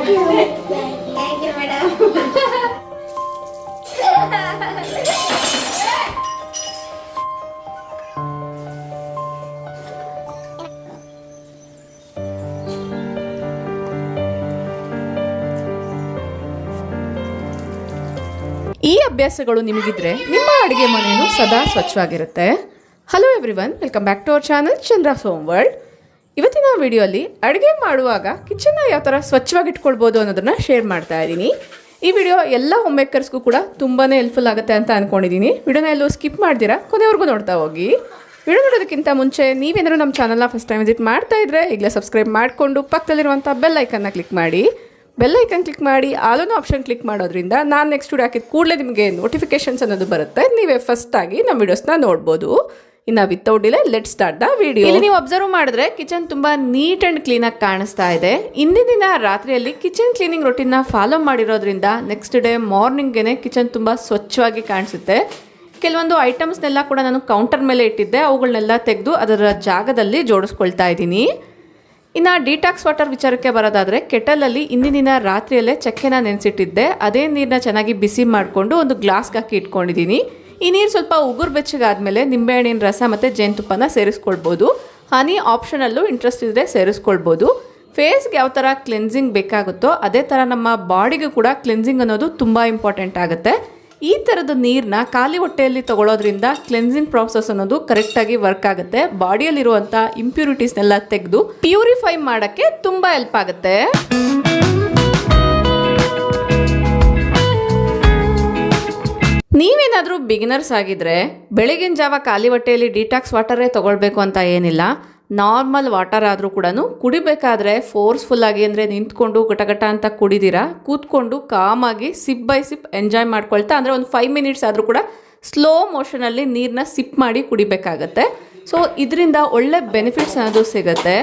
Thank you madam. ಈ ಅಭ್ಯಾಸಗಳು ನಿಮಗಿದ್ರೆ ನಿಮ್ಮ ಅಡುಗೆ ಮನೆಯೂ ಸದಾ ಸ್ವಚ್ಛವಾಗಿರುತ್ತೆ. Hello everyone, welcome back to our channel Chandra's home world. ಇವತ್ತಿನ ವಿಡಿಯೋಲಿ ಅಡುಗೆ ಮಾಡುವಾಗ ಕಿಚನ್ನ ಯಾವ ಥರ ಸ್ವಚ್ಛವಾಗಿ ಇಟ್ಕೊಳ್ಬೋದು ಅನ್ನೋದನ್ನು ಶೇರ್ ಮಾಡ್ತಾ ಇದ್ದೀನಿ. ಈ ವಿಡಿಯೋ ಎಲ್ಲ ಹೋಮ್ ಮೇಕರ್ಸ್ಗೂ ಕೂಡ ತುಂಬಾ ಹೆಲ್ಪ್ಫುಲ್ ಆಗುತ್ತೆ ಅಂತ ಅಂದ್ಕೊಂಡಿದ್ದೀನಿ. ವಿಡಿಯೋನ ಎಲ್ಲೂ ಸ್ಕಿಪ್ ಮಾಡ್ದಿರಾ ಕೊನೆವರೆಗೂ ನೋಡ್ತಾ ಹೋಗಿ. ವಿಡಿಯೋ ನೋಡೋದಕ್ಕಿಂತ ಮುಂಚೆ ನೀವೇನಾದ್ರು ನಮ್ಮ ಚಾನಲ್ನ ಫಸ್ಟ್ ಟೈಮ್ ವಿಸಿಟ್ ಮಾಡ್ತಾ ಇದ್ರೆ ಈಗಲೇ ಸಬ್ಸ್ಕ್ರೈಬ್ ಮಾಡಿಕೊಂಡು ಪಕ್ಕದಲ್ಲಿರುವಂಥ ಬೆಲ್ ಐಕನ್ನ ಕ್ಲಿಕ್ ಮಾಡಿ. ಬೆಲ್ ಐಕನ್ ಕ್ಲಿಕ್ ಮಾಡಿ ಆಲೋನೋ ಆಪ್ಷನ್ ಕ್ಲಿಕ್ ಮಾಡೋದ್ರಿಂದ ನಾನು ನೆಕ್ಸ್ಟ್ ವಿಡಿಯೋ ಹಾಕಿದ ಕೂಡಲೇ ನಿಮಗೆ ನೋಟಿಫಿಕೇಶನ್ಸ್ ಅನ್ನೋದು ಬರುತ್ತೆ. ನೀವೇ ಫಸ್ಟಾಗಿ ನಮ್ಮ ವಿಡಿಯೋಸ್ನ ನೋಡ್ಬೋದು. ಇನ್ನು without delay let start the video. ಇಲ್ಲಿ ನೀವು ಅಬ್ಸರ್ವ್ ಮಾಡಿದ್ರೆ ಕಿಚನ್ ತುಂಬಾ ನೀಟ್ ಅಂಡ್ ಕ್ಲೀನ್ ಆಗಿ ಕಾಣಿಸ್ತಾ ಇದೆ. ಇಂದಿನ ದಿನ ರಾತ್ರಿಯಲ್ಲಿ ಕಿಚನ್ ಕ್ಲೀನಿಂಗ್ ರೊಟೀನ್ ಫಾಲೋ ಮಾಡಿರೋದ್ರಿಂದ ನೆಕ್ಸ್ಟ್ ಡೇ ಮಾರ್ನಿಂಗ್ಗೆನೆ ಕಿಚನ್ ತುಂಬಾ ಸ್ವಚ್ಛವಾಗಿ ಕಾಣಿಸುತ್ತೆ. ಕೆಲವೊಂದು ಐಟಮ್ಸ್ನೆಲ್ಲ ಕೂಡ ನಾನು ಕೌಂಟರ್ ಮೇಲೆ ಇಟ್ಟಿದ್ದೆ, ಅವುಗಳನ್ನೆಲ್ಲ ತೆಗೆದು ಅದರ ಜಾಗದಲ್ಲಿ ಜೋಡಿಸ್ಕೊಳ್ತಾ ಇದ್ದೀನಿ. ಇನ್ನು ಡಿಟಾಕ್ಸ್ ವಾಟರ್ ವಿಚಾರಕ್ಕೆ ಬರೋದಾದರೆ, ಕೆಟಲಲ್ಲಿ ಇಂದಿನ ದಿನ ರಾತ್ರಿಯಲ್ಲೇ ಚಕ್ಕೆನ ನೆನೆಸಿಟ್ಟಿದ್ದೆ. ಅದೇ ನೀರನ್ನ ಚೆನ್ನಾಗಿ ಬಿಸಿ ಮಾಡಿಕೊಂಡು ಒಂದು ಗ್ಲಾಸ್ಗೆ ಹಾಕಿ ಇಟ್ಕೊಂಡಿದ್ದೀನಿ. ಈ ನೀರು ಸ್ವಲ್ಪ ಉಗುರು ಬೆಚ್ಚಗಾದ್ಮೇಲೆ ನಿಂಬೆಹಣ್ಣಿನ ರಸ ಮತ್ತು ಜೇನುತುಪ್ಪನ ಸೇರಿಸ್ಕೊಳ್ಬೋದು. ಹನಿ ಆಪ್ಷನಲ್ಲೂ ಇಂಟ್ರೆಸ್ಟ್ ಇದ್ದರೆ ಸೇರಿಸ್ಕೊಳ್ಬೋದು. ಫೇಸ್ಗೆ ಯಾವ ಥರ ಕ್ಲೆನ್ಸಿಂಗ್ ಬೇಕಾಗುತ್ತೋ ಅದೇ ಥರ ನಮ್ಮ ಬಾಡಿಗೂ ಕೂಡ ಕ್ಲೆನ್ಸಿಂಗ್ ಅನ್ನೋದು ತುಂಬ ಇಂಪಾರ್ಟೆಂಟ್ ಆಗುತ್ತೆ. ಈ ಥರದ ನೀರನ್ನ ಖಾಲಿ ಹೊಟ್ಟೆಯಲ್ಲಿ ತಗೊಳ್ಳೋದ್ರಿಂದ ಕ್ಲೆನ್ಸಿಂಗ್ ಪ್ರಾಸೆಸ್ ಅನ್ನೋದು ಕರೆಕ್ಟಾಗಿ ವರ್ಕ್ ಆಗುತ್ತೆ. ಬಾಡಿಯಲ್ಲಿರುವಂಥ ಇಂಪ್ಯೂರಿಟೀಸ್ನೆಲ್ಲ ತೆಗೆದು ಪ್ಯೂರಿಫೈ ಮಾಡೋಕ್ಕೆ ತುಂಬ ಹೆಲ್ಪ್ ಆಗುತ್ತೆ. ನೀವೇನಾದರೂ ಬಿಗಿನರ್ಸ್ ಆಗಿದ್ರೆ ಬೆಳಗಿನ ಜಾವ ಖಾಲಿ ಹೊಟ್ಟೆಯಲ್ಲಿ ಡಿಟಾಕ್ಸ್ ವಾಟರೇ ತಗೊಳ್ಬೇಕು ಅಂತ ಏನಿಲ್ಲ. ನಾರ್ಮಲ್ ವಾಟರ್ ಆದರೂ ಕೂಡ ಕುಡಿಬೇಕಾದ್ರೆ ಫೋರ್ಸ್ಫುಲ್ಲಾಗಿ ಅಂದರೆ ನಿಂತ್ಕೊಂಡು ಗಟಗಟ ಅಂತ ಕುಡಿದಿರಾ, ಕೂತ್ಕೊಂಡು ಕಾಮಾಗಿ ಸಿಪ್ ಬೈ ಸಿಪ್ ಎಂಜಾಯ್ ಮಾಡ್ಕೊಳ್ತಾ, ಅಂದರೆ ಒಂದು 5 ಮಿನಿಟ್ಸ್ ಆದರೂ ಕೂಡ ಸ್ಲೋ ಮೋಷನಲ್ಲಿ ನೀರನ್ನ ಸಿಪ್ ಮಾಡಿ ಕುಡಿಬೇಕಾಗತ್ತೆ. ಸೊ ಇದರಿಂದ ಒಳ್ಳೆ ಬೆನಿಫಿಟ್ಸ್ ಅನ್ನೋದು ಸಿಗುತ್ತೆ.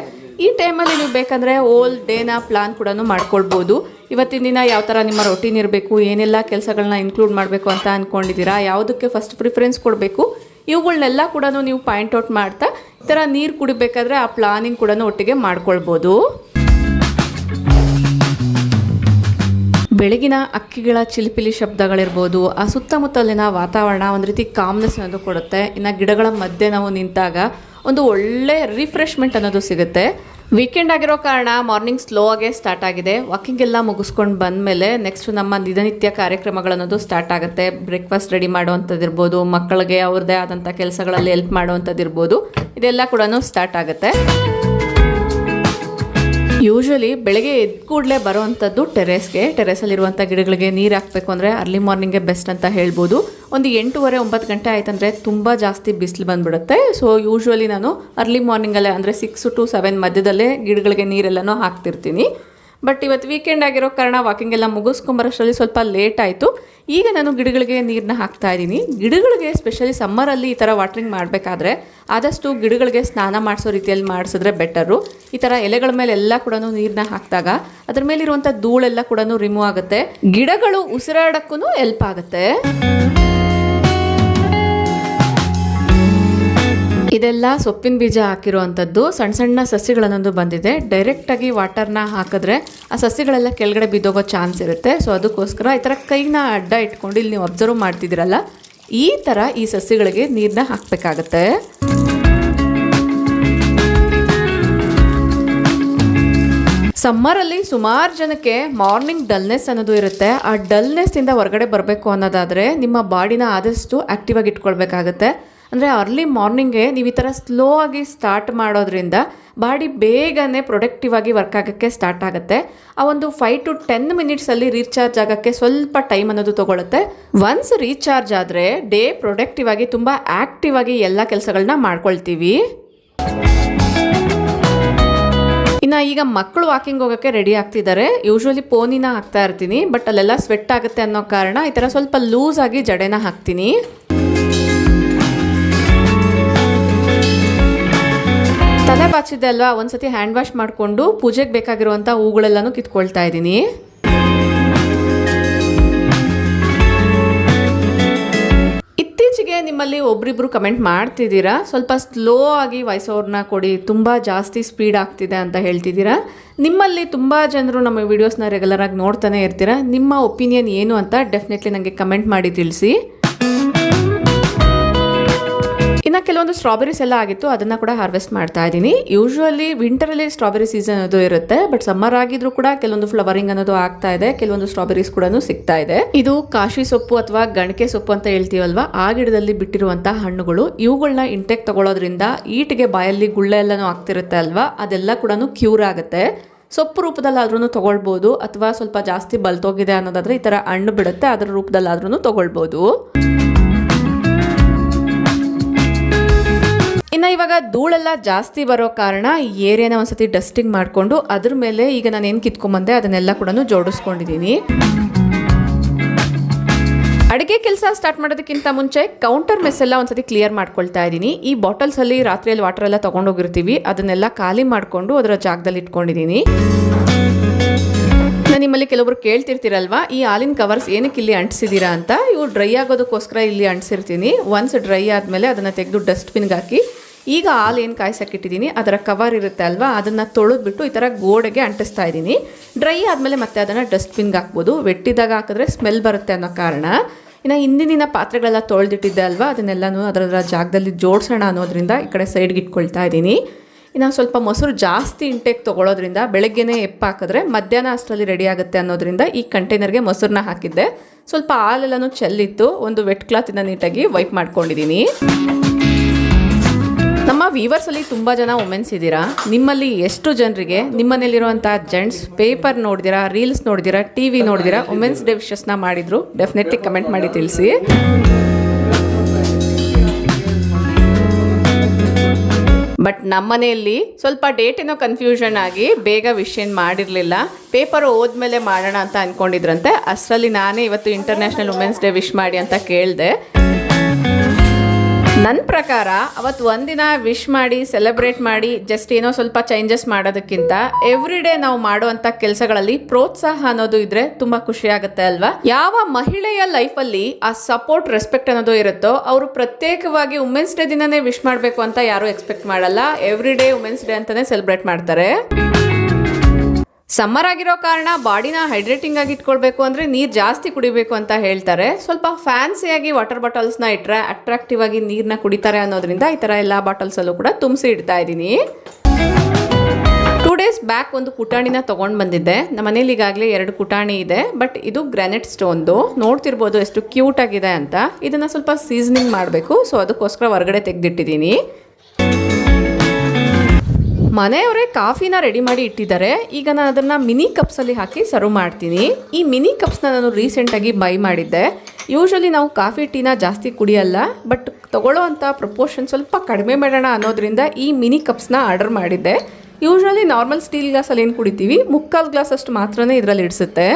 ಈ ಟೈಮಲ್ಲಿ ನೀವು ಬೇಕಂದರೆ ಓಲ್ ಡೇನ ಪ್ಲಾನ್ ಕೂಡ ಮಾಡ್ಕೊಳ್ಬೋದು. ಇವತ್ತಿನ ದಿನ ಯಾವ ಥರ ನಿಮ್ಮ ರೊಟೀನ್ ಇರಬೇಕು, ಏನೆಲ್ಲ ಕೆಲಸಗಳನ್ನ ಇನ್ಕ್ಲೂಡ್ ಮಾಡಬೇಕು ಅಂತ ಅಂದ್ಕೊಂಡಿದ್ದೀರಾ, ಯಾವುದಕ್ಕೆ ಫಸ್ಟ್ ಪ್ರಿಫರೆನ್ಸ್ ಕೊಡಬೇಕು, ಇವುಗಳನ್ನೆಲ್ಲ ಕೂಡ ನೀವು ಪಾಯಿಂಟ್ ಔಟ್ ಮಾಡ್ತಾ ಈ ಥರ ನೀರು ಕುಡಿಬೇಕಾದ್ರೆ ಆ ಪ್ಲಾನಿಂಗ್ ಕೂಡ ಒಟ್ಟಿಗೆ ಮಾಡ್ಕೊಳ್ಬೋದು. ಬೆಳಗಿನ ಅಕ್ಕಿಗಳ ಚಿಲಿಪಿಲಿ ಶಬ್ದಗಳಿರ್ಬೋದು, ಆ ಸುತ್ತಮುತ್ತಲಿನ ವಾತಾವರಣ ಒಂದು ರೀತಿ ಕಾಮ್ನೆಸ್ ಅನ್ನೋದು ಕೊಡುತ್ತೆ. ಇನ್ನು ಗಿಡಗಳ ಮಧ್ಯೆ ನಾವು ನಿಂತಾಗ ಒಂದು ಒಳ್ಳೆ ರಿಫ್ರೆಶ್ಮೆಂಟ್ ಅನ್ನೋದು ಸಿಗುತ್ತೆ. ವೀಕೆಂಡ್ ಆಗಿರೋ ಕಾರಣ ಮಾರ್ನಿಂಗ್ ಸ್ಲೋ ಆಗೇ ಸ್ಟಾರ್ಟ್ ಆಗಿದೆ. ವಾಕಿಂಗ್ ಎಲ್ಲ ಮುಗಿಸ್ಕೊಂಡು ಬಂದಮೇಲೆ ನೆಕ್ಸ್ಟ್ ನಮ್ಮ ದಿನನಿತ್ಯ ಕಾರ್ಯಕ್ರಮಗಳನ್ನೋದು ಸ್ಟಾರ್ಟ್ ಆಗುತ್ತೆ. ಬ್ರೇಕ್ಫಾಸ್ಟ್ ರೆಡಿ ಮಾಡುವಂಥದ್ದಿರ್ಬೋದು, ಮಕ್ಕಳಿಗೆ ಅವ್ರದ್ದೇ ಆದಂಥ ಕೆಲಸಗಳಲ್ಲಿ ಹೆಲ್ಪ್ ಮಾಡುವಂಥದ್ದಿರ್ಬೋದು, ಇದೆಲ್ಲ ಕೂಡ ಸ್ಟಾರ್ಟ್ ಆಗುತ್ತೆ. ಯೂಶ್ವಲಿ ಬೆಳಗ್ಗೆ ಎದ್ದು ಕೂಡಲೇ ಬರೋವಂಥದ್ದು ಟೆರೆಸಲ್ಲಿರುವಂಥ ಗಿಡಗಳಿಗೆ ನೀರು ಹಾಕಬೇಕು ಅಂದರೆ ಅರ್ಲಿ ಮಾರ್ನಿಂಗೇ ಬೆಸ್ಟ್ ಅಂತ ಹೇಳ್ಬೋದು. ಒಂದು 8:30-9 ಗಂಟೆ ಆಯ್ತಂದರೆ ತುಂಬ ಜಾಸ್ತಿ ಬಿಸಿಲು ಬಂದುಬಿಡುತ್ತೆ. ಸೊ ಯೂಶ್ವಲಿ ನಾನು ಅರ್ಲಿ ಮಾರ್ನಿಂಗಲ್ಲೇ ಅಂದರೆ 6 to 7 ಮಧ್ಯದಲ್ಲೇ ಗಿಡಗಳಿಗೆ ನೀರೆಲ್ಲನೂ ಹಾಕ್ತಿರ್ತೀನಿ. ಬಟ್ ಇವತ್ತು ವೀಕೆಂಡ್ ಆಗಿರೋ ಕಾರಣ ವಾಕಿಂಗ್ ಎಲ್ಲ ಮುಗಿಸ್ಕೊಂಬರೋಷ್ಟರಲ್ಲಿ ಸ್ವಲ್ಪ ಲೇಟ್ ಆಯಿತು. ಈಗ ನಾನು ಗಿಡಗಳಿಗೆ ನೀರನ್ನ ಹಾಕ್ತಾ ಇದ್ದೀನಿ. ಗಿಡಗಳಿಗೆ ಸ್ಪೆಷಲಿ ಸಮ್ಮರಲ್ಲಿ ಈ ಥರ ವಾಟ್ರಿಂಗ್ ಮಾಡಬೇಕಾದ್ರೆ ಆದಷ್ಟು ಗಿಡಗಳಿಗೆ ಸ್ನಾನ ಮಾಡಿಸೋ ರೀತಿಯಲ್ಲಿ ಮಾಡಿಸಿದ್ರೆ ಬೆಟರು. ಈ ಥರ ಎಲೆಗಳ ಮೇಲೆ ಎಲ್ಲ ಕೂಡ ನೀರನ್ನ ಹಾಕಿದಾಗ ಅದ್ರ ಮೇಲಿರುವಂಥ ಧೂಳೆಲ್ಲ ಕೂಡ ರಿಮೂವ್ ಆಗುತ್ತೆ. ಗಿಡಗಳು ಉಸಿರಾಡಕ್ಕೂ ಹೆಲ್ಪ್ ಆಗುತ್ತೆ. ಇದೆಲ್ಲ ಸೊಪ್ಪಿನ ಬೀಜ ಹಾಕಿರುವಂಥದ್ದು. ಸಣ್ಣ ಸಣ್ಣ ಸಸ್ಯಗಳನ್ನೊಂದು ಬಂದಿದೆ. ಡೈರೆಕ್ಟಾಗಿ ವಾಟರ್ನ ಹಾಕಿದ್ರೆ ಆ ಸಸ್ಯಗಳೆಲ್ಲ ಕೆಳಗಡೆ ಬಿದ್ದೋಗೋ ಚಾನ್ಸ್ ಇರುತ್ತೆ. ಸೊ ಅದಕ್ಕೋಸ್ಕರ ಈ ಥರ ಕೈನ ಅಡ್ಡ ಇಟ್ಕೊಂಡು ಇಲ್ಲಿ ನೀವು ಅಬ್ಸರ್ವ್ ಮಾಡ್ತಿದ್ದೀರಲ್ಲ, ಈ ಥರ ಈ ಸಸ್ಯಗಳಿಗೆ ನೀರನ್ನ ಹಾಕಬೇಕಾಗತ್ತೆ. ಸಮ್ಮರಲ್ಲಿ ಸುಮಾರು ಜನಕ್ಕೆ ಮಾರ್ನಿಂಗ್ ಡಲ್ನೆಸ್ ಅನ್ನೋದು ಇರುತ್ತೆ. ಆ ಡಲ್ನೆಸ್ಸಿಂದ ಹೊರಗಡೆ ಬರಬೇಕು ಅನ್ನೋದಾದರೆ ನಿಮ್ಮ ಬಾಡಿನ ಆದಷ್ಟು ಆ್ಯಕ್ಟಿವ್ ಆಗಿ ಇಟ್ಕೊಳ್ಬೇಕಾಗತ್ತೆ. ಅಂದರೆ ಅರ್ಲಿ ಮಾರ್ನಿಂಗ್ಗೆ ನೀವು ಈ ಥರ ಸ್ಲೋ ಆಗಿ ಸ್ಟಾರ್ಟ್ ಮಾಡೋದ್ರಿಂದ ಬಾಡಿ ಬೇಗನೆ ಪ್ರೊಡಕ್ಟಿವ್ ಆಗಿ ವರ್ಕ್ ಆಗೋಕ್ಕೆ ಸ್ಟಾರ್ಟ್ ಆಗುತ್ತೆ. ಆ ಒಂದು 5 to 10 ಮಿನಿಟ್ಸಲ್ಲಿ ರೀಚಾರ್ಜ್ ಆಗೋಕ್ಕೆ ಸ್ವಲ್ಪ ಟೈಮ್ ಅನ್ನೋದು ತೊಗೊಳುತ್ತೆ. ಒನ್ಸ್ ರೀಚಾರ್ಜ್ ಆದರೆ ಡೇ ಪ್ರೊಡಕ್ಟಿವ್ ಆಗಿ ತುಂಬ ಆ್ಯಕ್ಟಿವ್ ಆಗಿ ಎಲ್ಲ ಕೆಲಸಗಳನ್ನ ಮಾಡ್ಕೊಳ್ತೀವಿ. ಇನ್ನು ಈಗ ಮಕ್ಕಳು ವಾಕಿಂಗ್ ಹೋಗೋಕ್ಕೆ ರೆಡಿ ಆಗ್ತಿದ್ದಾರೆ. ಯೂಶ್ವಲಿ ಪೋನಿನ ಹಾಕ್ತಾ ಇರ್ತೀನಿ, ಬಟ್ ಅಲ್ಲೆಲ್ಲ ಸ್ವೆಟ್ ಆಗುತ್ತೆ ಅನ್ನೋ ಕಾರಣ ಈ ಥರ ಸ್ವಲ್ಪ ಲೂಸ್ ಆಗಿ ಜಡೆನ ಹಾಕ್ತೀನಿ. ತಲೆ ಬಾಚಿದ್ದೆ ಅಲ್ವಾ, ಒಂದ್ಸತಿ ಹ್ಯಾಂಡ್ ವಾಶ್ ಮಾಡಿಕೊಂಡು ಪೂಜೆಗೆ ಬೇಕಾಗಿರುವಂಥ ಹೂಗಳೆಲ್ಲನೂ ಕಿತ್ಕೊಳ್ತಾ ಇದ್ದೀನಿ. ಇತ್ತೀಚೆಗೆ ಹಾಗೆ ನಿಮ್ಮಲ್ಲಿ ಒಬ್ರಿಬ್ರು ಕಮೆಂಟ್ ಮಾಡ್ತಿದ್ದೀರಾ, ಸ್ವಲ್ಪ ಸ್ಲೋ ಆಗಿ ವಾಯ್ಸ್ ಓವರ್ನ ಕೊಡಿ, ತುಂಬ ಜಾಸ್ತಿ ಸ್ಪೀಡ್ ಆಗ್ತಿದೆ ಅಂತ ಹೇಳ್ತಿದ್ದೀರಾ. ನಿಮ್ಮಲ್ಲಿ ತುಂಬ ಜನರು ನಮ್ಮ ವೀಡಿಯೋಸ್ನ ರೆಗ್ಯುಲರಾಗಿ ನೋಡ್ತಾನೆ ಇರ್ತೀರಾ. ನಿಮ್ಮ ಒಪಿನಿಯನ್ ಏನು ಅಂತ ಡೆಫಿನೆಟ್ಲಿ ನನಗೆ ಕಮೆಂಟ್ ಮಾಡಿ ತಿಳಿಸಿ. ಇನ್ನು ಕೆಲವೊಂದು ಸ್ಟ್ರಾಬೆರೀಸ್ ಎಲ್ಲ ಆಗಿತ್ತು, ಅದನ್ನು ಕೂಡ ಹಾರ್ವೆಸ್ಟ್ ಮಾಡ್ತಾ ಇದ್ದೀನಿ. ಯೂಶುವಲಿ ವಿಂಟರಲ್ಲಿ ಸ್ಟ್ರಾಬೆರಿ ಸೀಸನ್ ಅದು ಇರುತ್ತೆ, ಬಟ್ ಸಮ್ಮರ್ ಆಗಿದ್ರು ಕೂಡ ಕೆಲವೊಂದು ಫ್ಲವರಿಂಗ್ ಅನ್ನೋದು ಆಗ್ತಾ ಇದೆ, ಕೆಲವೊಂದು ಸ್ಟ್ರಾಬೆರೀಸ್ ಕೂಡ ಸಿಗ್ತಾ ಇದೆ. ಇದು ಕಾಶಿ ಸೊಪ್ಪು ಅಥವಾ ಗಣಕೆ ಸೊಪ್ಪು ಅಂತ ಹೇಳ್ತೀವಲ್ವಾ, ಆ ಗಿಡದಲ್ಲಿ ಬಿಟ್ಟಿರುವಂತಹ ಹಣ್ಣುಗಳು. ಇವುಗಳನ್ನ ಇಂಟೆಕ್ ತಗೊಳ್ಳೋದ್ರಿಂದ ಈಟಿಗೆ ಬಾಯಲ್ಲಿ ಗುಳ್ಳೆ ಎಲ್ಲನೂ ಆಗ್ತಿರುತ್ತೆ ಅಲ್ವಾ, ಅದೆಲ್ಲ ಕೂಡ ಕ್ಯೂರ್ ಆಗುತ್ತೆ. ಸೊಪ್ಪು ರೂಪದಲ್ಲಾದ್ರೂ ತಗೊಳ್ಬೋದು, ಅಥವಾ ಸ್ವಲ್ಪ ಜಾಸ್ತಿ ಬಲ್ತೋಗಿದೆ ಅನ್ನೋದಾದ್ರೆ ಈ ಥರ ಹಣ್ಣು ಬಿಡುತ್ತೆ, ಅದರ ರೂಪದಲ್ಲಾದ್ರೂ ತಗೊಳ್ಬೋದು. ಇನ್ನು ಇವಾಗ ಧೂಳೆಲ್ಲ ಜಾಸ್ತಿ ಬರೋ ಕಾರಣ ಈ ಏರಿಯಾನ ಒಂದ್ಸತಿ ಡಸ್ಟಿಂಗ್ ಮಾಡಿಕೊಂಡು ಅದ್ರ ಮೇಲೆ ಈಗ ನಾನು ಏನು ಕಿತ್ಕೊಂಡ್ಬಂದೆ ಅದನ್ನೆಲ್ಲ ಕೂಡ ಜೋಡಿಸ್ಕೊಂಡಿದ್ದೀನಿ. ಅಡುಗೆ ಕೆಲಸ ಸ್ಟಾರ್ಟ್ ಮಾಡೋದಕ್ಕಿಂತ ಮುಂಚೆ ಕೌಂಟರ್ ಮೆಸ್ ಎಲ್ಲ ಒಂದ್ಸತಿ ಕ್ಲಿಯರ್ ಮಾಡ್ಕೊಳ್ತಾ ಇದ್ದೀನಿ. ಈ ಬಾಟಲ್ಸಲ್ಲಿ ರಾತ್ರಿಯಲ್ಲಿ ವಾಟರ್ ಎಲ್ಲ ತೊಗೊಂಡೋಗಿರ್ತೀವಿ, ಅದನ್ನೆಲ್ಲ ಖಾಲಿ ಮಾಡಿಕೊಂಡು ಅದರ ಜಾಗದಲ್ಲಿ ಇಟ್ಕೊಂಡಿದ್ದೀನಿ. ನಿಮ್ಮಲ್ಲಿ ಕೆಲವರು ಕೇಳ್ತಿರ್ತೀರಲ್ವಾ, ಈ ಹಾಲಿನ ಕವರ್ಸ್ ಏನಕ್ಕೆ ಇಲ್ಲಿ ಅಂಟಿಸಿದ್ದೀರಾ ಅಂತ. ಇವು ಡ್ರೈ ಆಗೋದಕ್ಕೋಸ್ಕರ ಇಲ್ಲಿ ಅಂಟಿಸಿರ್ತೀನಿ. ಒನ್ಸ್ ಡ್ರೈ ಆದಮೇಲೆ ಅದನ್ನು ತೆಗೆದು ಡಸ್ಟ್ಬಿನ್ಗೆ ಹಾಕಿ, ಈಗ ಹಾಲು ಏನು ಕಾಯಿಸಕ್ಕಿಟ್ಟಿದ್ದೀನಿ ಅದರ ಕವರ್ ಇರುತ್ತೆ ಅಲ್ವಾ, ಅದನ್ನು ತೊಳೆದ್ಬಿಟ್ಟು ಈ ಥರ ಗೋಡೆಗೆ ಅಂಟಿಸ್ತಾ ಇದ್ದೀನಿ. ಡ್ರೈ ಆದಮೇಲೆ ಮತ್ತೆ ಅದನ್ನು ಡಸ್ಟ್ಬಿನ್ಗೆ ಹಾಕ್ಬೋದು. ವೆಟ್ಟಿದಾಗ ಹಾಕಿದ್ರೆ ಸ್ಮೆಲ್ ಬರುತ್ತೆ ಅನ್ನೋ ಕಾರಣ. ಇನ್ನು ಹಿಂದಿನ ಪಾತ್ರೆಗಳೆಲ್ಲ ತೊಳೆದಿಟ್ಟಿದ್ದೆ ಅಲ್ವಾ, ಅದನ್ನೆಲ್ಲನೂ ಅದರ ಜಾಗದಲ್ಲಿ ಜೋಡಿಸೋಣ ಅನ್ನೋದ್ರಿಂದ ಈ ಕಡೆ ಸೈಡ್ಗೆ ಇಟ್ಕೊಳ್ತಾ ಇದ್ದೀನಿ. ಇನ್ನು ಸ್ವಲ್ಪ ಮೊಸರು ಜಾಸ್ತಿ ಇಂಟೇಕ್ ತೊಗೊಳೋದ್ರಿಂದ ಬೆಳಗ್ಗೆನೇ ಹಾಕಿದ್ರೆ ಮಧ್ಯಾಹ್ನ ಅಷ್ಟರಲ್ಲಿ ರೆಡಿ ಆಗುತ್ತೆ ಅನ್ನೋದ್ರಿಂದ ಈ ಕಂಟೈನರ್ಗೆ ಮೊಸರನ್ನ ಹಾಕಿದ್ದೆ. ಸ್ವಲ್ಪ ಹಾಲೆಲ್ಲನೂ ಚೆಲ್ಲಿತ್ತು, ಒಂದು ವೆಟ್ ಕ್ಲಾತಿಂದ ನೀಟಾಗಿ ವೈಪ್ ಮಾಡ್ಕೊಂಡಿದ್ದೀನಿ. ನಮ್ಮ ವ್ಯೂವರ್ಸಲ್ಲಿ ತುಂಬ ಜನ ವುಮೆನ್ಸ್ ಇದ್ದೀರಾ. ನಿಮ್ಮಲ್ಲಿ ಎಷ್ಟು ಜನರಿಗೆ ನಿಮ್ಮನೇಲಿರುವಂಥ ಜೆಂಟ್ಸ್ ಪೇಪರ್ ನೋಡಿದಿರಾ, ರೀಲ್ಸ್ ನೋಡಿದಿರಾ, TV ನೋಡಿದಿರಾ, ವುಮೆನ್ಸ್ ಡೇ ವಿಶಸ್ನ ಮಾಡಿದ್ರು ಡೆಫಿನೆಟ್ಲಿ ಕಮೆಂಟ್ ಮಾಡಿ ತಿಳಿಸಿ. ಬಟ್ ನಮ್ಮ ಮನೆಯಲ್ಲಿ ಸ್ವಲ್ಪ ಡೇಟ್ ಏನೋ ಕನ್ಫ್ಯೂಷನ್ ಆಗಿ ಬೇಗ ವಿಶ್ ಏನು ಮಾಡಿರಲಿಲ್ಲ. ಪೇಪರ್ ಓದ್ಮೇಲೆ ಮಾಡೋಣ ಅಂತ ಅಂದ್ಕೊಂಡಿದ್ರಂತೆ. ಅಷ್ಟರಲ್ಲಿ ನಾನೇ ಇವತ್ತು ಇಂಟರ್ನ್ಯಾಷನಲ್ ವುಮೆನ್ಸ್ ಡೇ ವಿಶ್ ಮಾಡಿ ಅಂತ ಕೇಳಿದೆ. ನನ್ನ ಪ್ರಕಾರ ಅವತ್ತು ಒಂದಿನ ವಿಶ್ ಮಾಡಿ ಸೆಲೆಬ್ರೇಟ್ ಮಾಡಿ ಜಸ್ಟ್ ಏನೋ ಸ್ವಲ್ಪ ಚೇಂಜಸ್ ಮಾಡೋದಕ್ಕಿಂತ ಎವ್ರಿ ಡೇ ನಾವು ಮಾಡುವಂಥ ಕೆಲಸಗಳಲ್ಲಿ ಪ್ರೋತ್ಸಾಹ ಅನ್ನೋದು ಇದ್ರೆ ತುಂಬ ಖುಷಿ ಆಗುತ್ತೆ ಅಲ್ವಾ. ಯಾವ ಮಹಿಳೆಯ ಲೈಫಲ್ಲಿ ಆ ಸಪೋರ್ಟ್ ರೆಸ್ಪೆಕ್ಟ್ ಅನ್ನೋದು ಇರುತ್ತೋ ಅವರು ಪ್ರತ್ಯೇಕವಾಗಿ ವುಮೆನ್ಸ್ ಡೇ ದಿನನೇ ವಿಶ್ ಮಾಡಬೇಕು ಅಂತ ಯಾರು ಎಕ್ಸ್ಪೆಕ್ಟ್ ಮಾಡಲ್ಲ. ಎವ್ರಿ ಡೇ ವುಮೆನ್ಸ್ ಡೇ ಅಂತಾನೆ ಸೆಲೆಬ್ರೇಟ್ ಮಾಡ್ತಾರೆ. ಸಮ್ಮರ್ ಆಗಿರೋ ಕಾರಣ ಬಾಡಿನ ಹೈಡ್ರೇಟಿಂಗ್ ಆಗಿ ಇಟ್ಕೊಳ್ಬೇಕು ಅಂದರೆ ನೀರು ಜಾಸ್ತಿ ಕುಡಿಬೇಕು ಅಂತ ಹೇಳ್ತಾರೆ. ಸ್ವಲ್ಪ ಫ್ಯಾನ್ಸಿಯಾಗಿ ವಾಟರ್ ಬಾಟಲ್ಸ್ನ ಇಟ್ಟರೆ ಅಟ್ರಾಕ್ಟಿವ್ ಆಗಿ ನೀರನ್ನ ಕುಡಿತಾರೆ ಅನ್ನೋದ್ರಿಂದ ಈ ಥರ ಎಲ್ಲ ಬಾಟಲ್ಸಲ್ಲೂ ಕೂಡ ತುಂಬಿಸಿ ಇಡ್ತಾ ಇದ್ದೀನಿ. 2 ಡೇಸ್ ಬ್ಯಾಕ್ ಒಂದು ಕುಟಾಣಿನ ತೊಗೊಂಡು ಬಂದಿದ್ದೆ. ನಮ್ಮ ಮನೇಲಿ ಈಗಾಗಲೇ 2 ಕುಟಾಣಿ ಇದೆ, ಬಟ್ ಇದು ಗ್ರಾನೈಟ್ ಸ್ಟೋನ್ದು. ನೋಡ್ತಿರ್ಬೋದು ಎಷ್ಟು ಕ್ಯೂಟ್ ಆಗಿದೆ ಅಂತ. ಇದನ್ನು ಸ್ವಲ್ಪ ಸೀಸನಿಂಗ್ ಮಾಡಬೇಕು, ಸೊ ಅದಕ್ಕೋಸ್ಕರ ಹೊರಗಡೆ ತೆಗೆದಿಟ್ಟಿದ್ದೀನಿ. ಮನೆಯವರೇ ಕಾಫಿನ ರೆಡಿ ಮಾಡಿ ಇಟ್ಟಿದ್ದಾರೆ. ಈಗ ನಾನು ಅದನ್ನು ಮಿನಿ ಕಪ್ಸಲ್ಲಿ ಹಾಕಿ ಸರ್ವ್ ಮಾಡ್ತೀನಿ. ಈ ಮಿನಿ ಕಪ್ಸ್ನ ನಾನು ರೀಸೆಂಟಾಗಿ ಬೈ ಮಾಡಿದ್ದೆ. ಯೂಶ್ವಲಿ ನಾವು ಕಾಫಿ ಟೀನ ಜಾಸ್ತಿ ಕುಡಿಯಲ್ಲ, ಬಟ್ ತೊಗೊಳ್ಳೋ ಅಂಥ ಪ್ರಪೋರ್ಷನ್ ಸ್ವಲ್ಪ ಕಡಿಮೆ ಮಾಡೋಣ ಅನ್ನೋದ್ರಿಂದ ಈ ಮಿನಿ ಕಪ್ಸ್ನ ಆರ್ಡರ್ ಮಾಡಿದ್ದೆ. ಯೂಶ್ವಲಿ ನಾರ್ಮಲ್ ಸ್ಟೀಲ್ ಗ್ಲಾಸಲ್ಲಿ ಏನು ಕುಡಿತೀವಿ, 3/4 ಗ್ಲಾಸ್ ಅಷ್ಟು ಮಾತ್ರನೇ ಇದರಲ್ಲಿ ಇಡಿಸುತ್ತೆ.